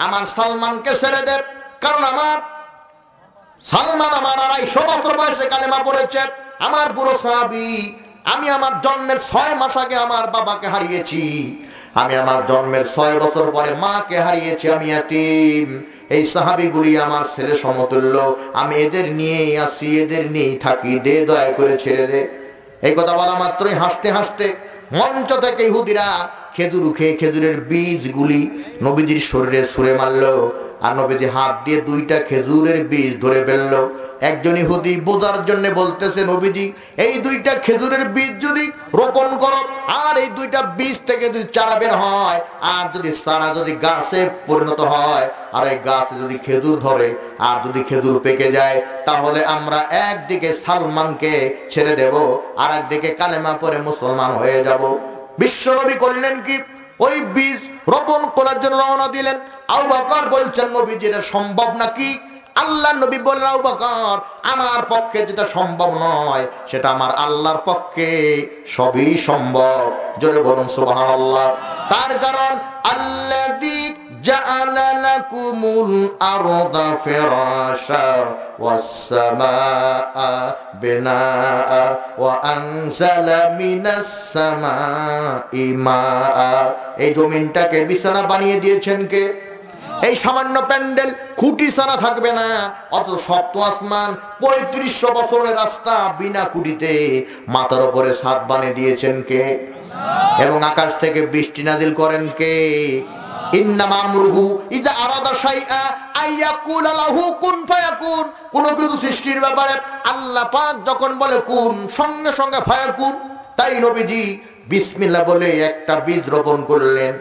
S2: আমার সালমানকে ছেড়ে দে, কারণ আমার সালমান আমার 250 বছর বয়সে কালেমা পড়েছে, আমার বুড়ো সাহাবী। আমি আমার জন্মের 6 মাস আগে আমার বাবাকে হারিয়েছি, আমি আমার জন্মের 6 বছর পরে মাকে হারিয়েছি, আমি এতিম। এই সাহাবীগুলি আমার ছেলে সমতুল্য, আমি এদের নিয়েই আসি, এদের নিয়েই থাকি, দে দয়া করে ছেড়ে দে। এই কথা বলা মাত্রই হাসতে হাসতে মঞ্চ থেকে ইহুদিরা খেজুর খেয়ে খেজুরের বীজগুলি নবীজির শরীরে ছুঁড়ে মারলো, আর নবীজি হাত দিয়ে 2টা খেজুরের বীজ ধরে ফেললো। একজন ইহুদি বোঝার জন্য বলতেছে, নবীজি এই 2টা খেজুরের বীজ যদি রোপণ করো, আর এই 2টা বীজ থেকে যদি চারা বের হয়, আর যদি চারা যদি গাছে পরিণত হয়, আর এই গাছে যদি খেজুর ধরে, আর যদি খেজুর পেকে যায়, তাহলে আমরা একদিকে সালমানকে ছেড়ে দেব, আর একদিকে কালেমা পড়ে মুসলমান হয়ে যাব। বিশ্বনবী করলেন কি? ওই বীজ রোপণ করার জন্য রওনা দিলেন। আবু বকর বলছেন, নবীজি এটা সম্ভব নাকি? আল্লাহ নবী বললেন, আবু বকর আমার পক্ষে যেটা সম্ভব নয়, সেটা আমার আল্লাহর পক্ষে সবই সম্ভব। জোরে বলুন সুবহানাল্লাহ। তার কারণ আল্লাযী জাআলা লাকুমুল আরদা ফিরাশা ওয়াস সামাআ বিনাআ ওয়া আনজালা মিনাস সামাই মাআ। এই জমিনটাকে বিছানা বানিয়ে দিয়েছেন কে? এই সামান্য প্যান্ডেল খুঁটি ছাড়া থাকবে না, অত শক্ত আসমান, 3500 বছরের রাস্তা বিনা খুঁটিতে, মাথার উপরে ছাদ বানিয়ে দিয়েছেন কে? এবং আকাশ থেকে বৃষ্টি নাজিল করেন কে? ইন্নামা আমরুহু ইযা আরাদা শাইআ আইয়াকুলা লাহু কুন ফায়াকুন। কোন কিছু সৃষ্টির ব্যাপারে আল্লাহ পাক যখন বলে কুন, সঙ্গে সঙ্গে ফায়াকুন। তাই নবীজি বিসমিল্লাহ বলে একটা বীজ রোপণ করলেন,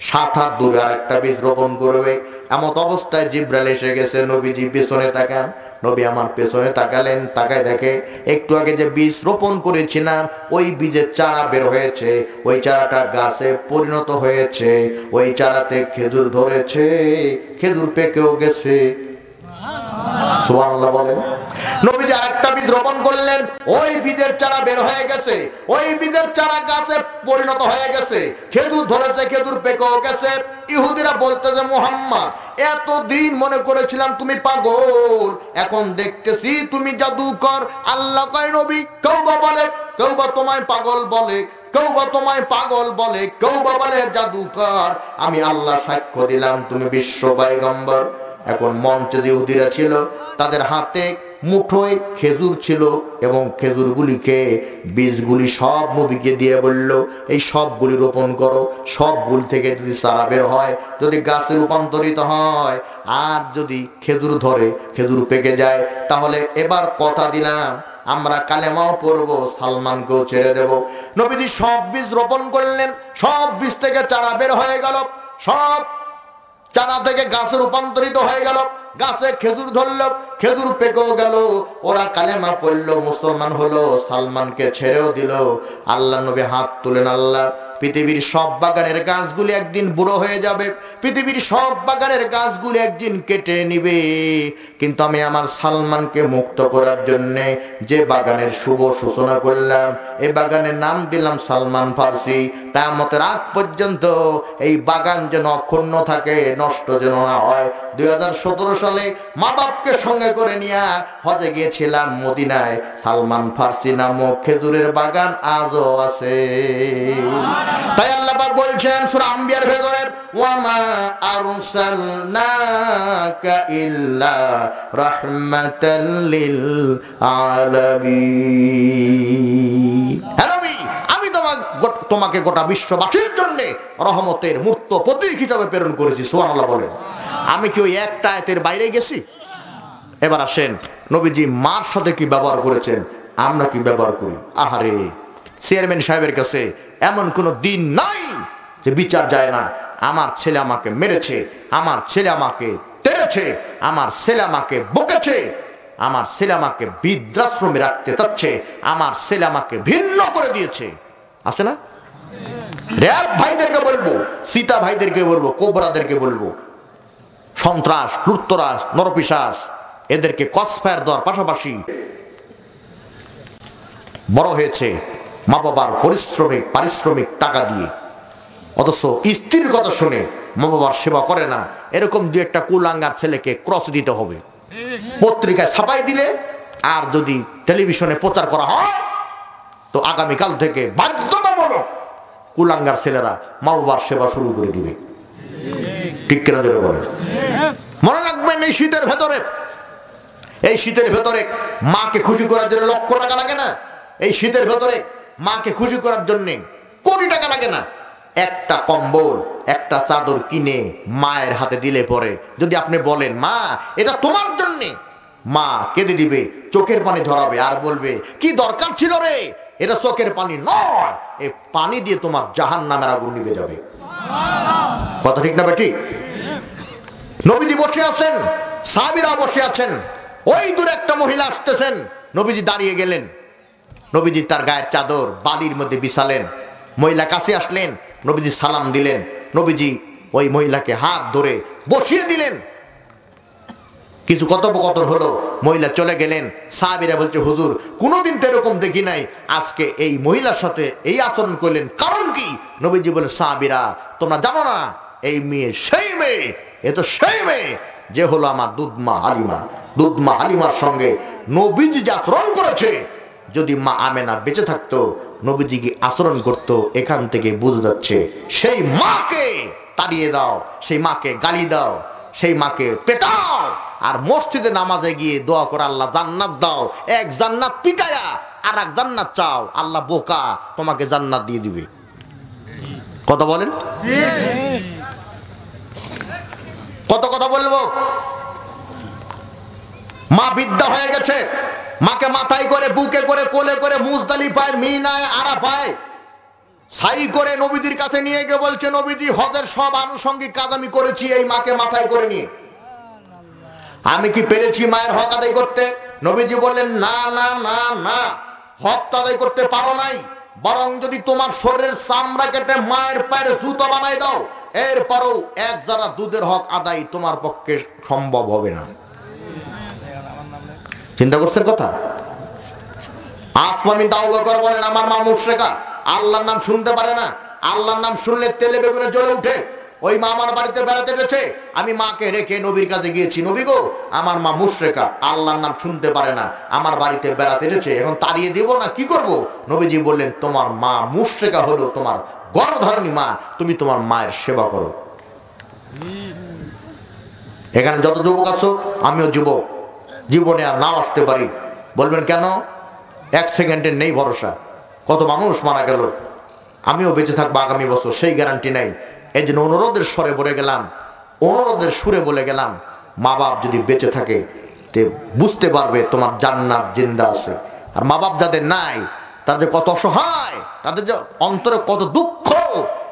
S2: 7 হাত দূরে আরেকটা বীজ রোপণ করবে। এমত অবস্থায় জিব্রাইল এসে গেছে। নবীজি পেছনে তাকান, নবী আমার পেছনে তাকালেন, তাকায় দেখে একটু আগে যে বীজ রোপণ করেছিলাম, ওই বীজের চারা বের হয়েছে, ওই চারাটা গাছে পরিণত হয়েছে, ওই চারাতে খেজুর ধরেছে, খেজুর পেকেও গেছে। সুবহানাল্লাহ বলেন। নবীজি আরেকটা বীজ রোপণ করলেন, ওই বীজের চারা বের হয়ে গেছে, ওই বীজের চারা গাছে পরিণত হয়ে গেছে, খেজুর ধরেছে, খেজুর পেকেও গেছে। ইহুদিরা বলতেছে, মুহাম্মদ এতদিন মনে করেছিলাম তুমি পাগল, এখন দেখতেছি তুমি জাদুকর। আল্লাহ কয়, নবী কেউ বা বলে, কেউ বা তোমায় পাগল বলে, কেউ বা তোমায় পাগল বলে, কেউ বা বলে জাদুকর, আমি আল্লাহ সাক্ষ্য দিলাম তুমি বিশ্ব পয়গম্বর। এখন মঞ্চে যে ইহুদিরা ছিল, তাদের হাতে মুঠোয় খেজুর ছিল, এবং খেজুরগুলিকে বীজগুলি সব নবীকে দিয়ে বলল, এই সবগুলি রোপণ করো, সবগুলি থেকে যদি চারা বের হয়, যদি গাছে রূপান্তরিত হয়, আর যদি খেজুর ধরে, খেজুর পেকে যায়, তাহলে এবার কথা দিলাম আমরা কালেমাও পড়বো, সালমানকেও ছেড়ে দেব। নবীজি সব বীজ রোপণ করলেন, সব বীজ থেকে চারা বের হয়ে গেল, সব চারা থেকে গাছে রূপান্তরিত হয়ে গেল। গাছে খেজুর ধরলো, খেজুর পেকেও গেল, ওরা কালেমা পড়লো, মুসলমান হলো, সালমানকে ছেড়েও দিল। আল্লাহ নবী হাত তুলেন, আল্লাহ পৃথিবীর সব বাগানের গাছগুলি একদিন বুড়ো হয়ে যাবে, পৃথিবীর সব বাগানের গাছগুলি একদিন কেটে নিবে, কিন্তু আমি আমার সালমানকে মুক্ত করার জন্য যে বাগানের শুভ সূচনা করলাম, এই বাগানের নাম দিলাম সালমান ফার্সি। কিয়ামতের আগ পর্যন্ত এই বাগান যেন অক্ষুণ্ণ থাকে, নষ্ট যেন না হয়। 2017 সালে মা বাপকে সঙ্গে করে নিয়ে হজে গিয়েছিলাম মদিনায়, সালমান ফার্সি নামক খেজুরের বাগান আজও আছে। তাই আল্লাহ পাক বলছেন সূরা আম্বিয়ার ভেতরে, ওয়ামা আরসালনাকা ইল্লা রাহমাতাল লিল আলামিন। হে নবী, আমি তোমাকে গোটা বিশ্ববাসীর জন্য রহমতের মূর্ত প্রতীক হিসেবে প্রেরণ করেছি। সুবহানাল্লাহ বলেন। আমি কি ওই একটা আয়াতের বাইরে গেছি? এবার আসেন, নবীজি মার সাথে কি ব্যবহার করেছেন, আমরা কি ব্যবহার করি? আহারে, চেয়ারম্যান সাহেবের কাছে এমন কোন দিন নাই যে বিচার যায় না। আমার ছেলে আমাকে মেরেছে, আমার ছেলে আমাকে তেড়েছে, আমার ছেলে আমাকে বকেছে, আমার ছেলে আমাকে বৃদ্ধাশ্রমে রাখতে চাচ্ছে, আমার ছেলে আমাকে ভিন্ন করে দিয়েছে। আছে না? র‍্যাব ভাইদেরকে বলবো, সীতা ভাইদেরকে বলবো, কোবরাদেরকে বলবো, সন্ত্রাস, লুটতরাজ, নরপিশাচ এদেরকে কসফায়ার দেওয়ার পাশাপাশি বড় হয়েছে মা বাবার পারিশ্রমিক টাকা দিয়ে, অথচ স্ত্রীর কথা শুনে মা বাবার সেবা করে না। এরকম দু একটা কুলাঙ্গার ছেলেকে ক্রস দিতে হবে, পত্রিকায় ছাপাই দিলে, আর যদি টেলিভিশনে প্রচার করা হয় তো আগামীকাল থেকে বাধ্যতামূলক কুলাঙ্গার ছেলেরা মা বাবার সেবা শুরু করে দিবে। ঠিক কিনা ধরে বলে? মনে রাখবেন, এই শীতের ভেতরে মাকে খুশি করার জন্য লক্ষ টাকা লাগে না। এই শীতের ভেতরে মাকে খুশি করার জন্য কোটি টাকা লাগে না। একটা কম্বল, একটা চাদর কিনে মায়ের হাতে দিলে পরে যদি আপনি বলেন, মা এটা তোমার জন্যে, মা কেঁদে দিবে, চোখের পানি ঝরাবে, আর বলবে, কি দরকার ছিল রে, এটা চোখের পানি নয়, এই পানি দিয়ে তোমার জাহান্নামের আগুন নিভে যাবে। কথা ঠিক না বেটি? নবীজি বসে আছেন, সাহাবীরা বসে আছেন, ওই দূরে একটা মহিলা আসতেছেন, নবীজি দাঁড়িয়ে গেলেন, নবীজি তার গায়ের চাদর বালির মধ্যে বিছালেন, মহিলা কাছে আসলেন, নবীজি সালাম দিলেন, নবীজি ওই মহিলাকে হাত ধরে বসিয়ে দিলেন। কিছু কথোপকথন হলো, মহিলা চলে গেলেন। সাহাবীরা বলছে, হুজুর কোনোদিন তো এরকম দেখি নাই, আজকে এই মহিলার সাথে এই আচরণ করলেন, কারণ কি? নবীজি বলেন, সাহাবীরা তোমরা জানো না, এই মেয়ে সেই মেয়ে, এ তো সেই মেয়ে যে হলো আমার দুধমা হালিমা। দুধমা হালিমার সঙ্গে নবীজি যে আচরণ করেছে, যদি মা আমেনা বেঁচে থাকতো নবীজি কি আচরণ করতো, এখান থেকে বোঝা যাচ্ছে সেই মাকে তাড়িয়ে দাও, সেই মাকে গালি দাও, সেই মাকে পেটাও, আর মসজিদে নামাজে গিয়ে দোয়া করে, আল্লাহ জান্নাত দাও। এক জান্নাত পিটায়া আর এক জান্নাত চাও, আল্লাহ বোকা তোমাকে জান্নাত দিয়ে দিবে। কথা বলেন? কত কথা বলবো? মা বিদ্যা হয়ে গেছে, মাকে মাথায় করে, বুকে করে, কোলে করে, মুজদালিফায়, মিনায়, আরাফায় সাই করে নবীজির কাছে নিয়ে গিয়ে বলছে, নবীজি হজের সব আনুষঙ্গিক কাজ আমি করেছি এই মাকে মাথায় করে নিয়ে, আমি কি পেরেছি মায়ের হক আদায় করতে? নবীজি বললেন, না না না না, হক আদায় করতে পারো নাই, বরং যদি তোমার শরীরের চামড়া কেটে মায়ের পায়ের জুতো বানাই দাও, এরপরও এক যারা দুধের হক আদায় তোমার পক্ষে সম্ভব হবে না। চিন্তা করছেন কথা? আসমানি দাও বকর বলেন, আমার মা মুশরিকা, আল্লাহর নাম শুনতে পারে না, আল্লাহর নাম শুনলে তেলে বেগুনে জ্বলে উঠে। ওই মা আমার বাড়িতে বেড়াতে এসেছে, আমি মাকে রেখে নবীর কাছে গিয়েছি, নবী গো আমার মা মুশরিকা, আল্লাহর নাম শুনতে পারে না, আমার বাড়িতে বেড়াতে এসেছে, এখন তাড়িয়ে দেব না কি করব? নবীজি বললেন, তোমার মা মুশরিকা হলো তোমার গর্ভধারিণী মা, তুমি তোমার মায়ের সেবা করো। এখানে যত যুবক আছো, আমিও যুবক, জীবনে আর নাও আসতে পারি, বলবেন কেন? এক সেকেন্ডের নেই ভরসা, কত মানুষ মারা গেল, আমিও বেঁচে থাকবো আগামী বছর সেই গ্যারান্টি নাই। এই জন্য অনুরোধের স্বরে বলে গেলাম, অনুরোধের সুরে বলে গেলাম, মা বাপ যদি বেঁচে থাকে তে বুঝতে পারবে তোমার জান্নাত জিন্দা আছে। আর মা বাপ যাদের নাই, তাদের যে কত অসহায়, তাদের যে অন্তরে কত দুঃখ,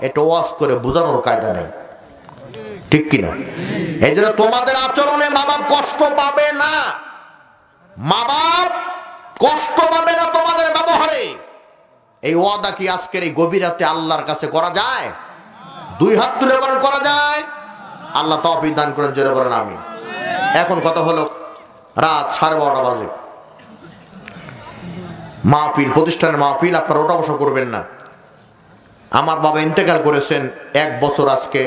S2: এটা ওয়াজ করে বোঝানোর কায়দা নেই। ঠিক কিনা? এই জন্য তোমাদের আচরণে মা বাপ কষ্ট পাবে না, মা বাপ কষ্ট পাবে না তোমাদের ব্যবহারে। এই ওয়াদা কি আজকের এই গভীর রাতে আল্লাহর কাছে করা যায়? দুই হাত তুলে বলেন করা যায়? আল্লাহ তৌফিক দান করেন, জোরে বলেন আমিন। এখন কথা হলো রাত 12:30 বাজে, মাহফিল, প্রতিষ্ঠানের মাহফিল, আপনারা ওটা বসা করবেন না। আমার বাবা ইন্তেকাল করেছেন 1 বছর আজকে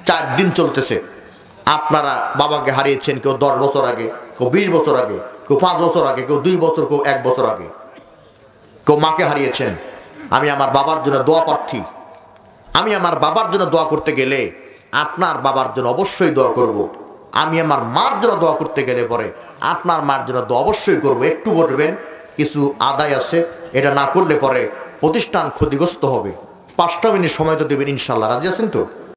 S2: 4 দিন চলতেছে। আপনারা বাবাকে হারিয়েছেন কেউ 10 বছর আগে, কেউ 20 বছর আগে, কেউ 5 বছর আগে, কেউ 2 বছর, কেউ 1 বছর আগে, কেউ মাকে হারিয়েছেন। আমি আমার বাবার জন্য দোয়া প্রার্থী। আমি আমার বাবার জন্য দোয়া করতে গেলে আপনার বাবার জন্য অবশ্যই দোয়া করব। আমি আমার মার জন্য দোয়া করতে গেলে পরে আপনার মার জন্য দোয়া অবশ্যই করব। একটু বলবেন, কিছু আদায় আছে, এটা না করলে পরে প্রতিষ্ঠান ক্ষতিগ্রস্ত হবে। 5টা মিনিট সময় তো দেবেন ইনশাল্লাহ, রাজি আছেন তো?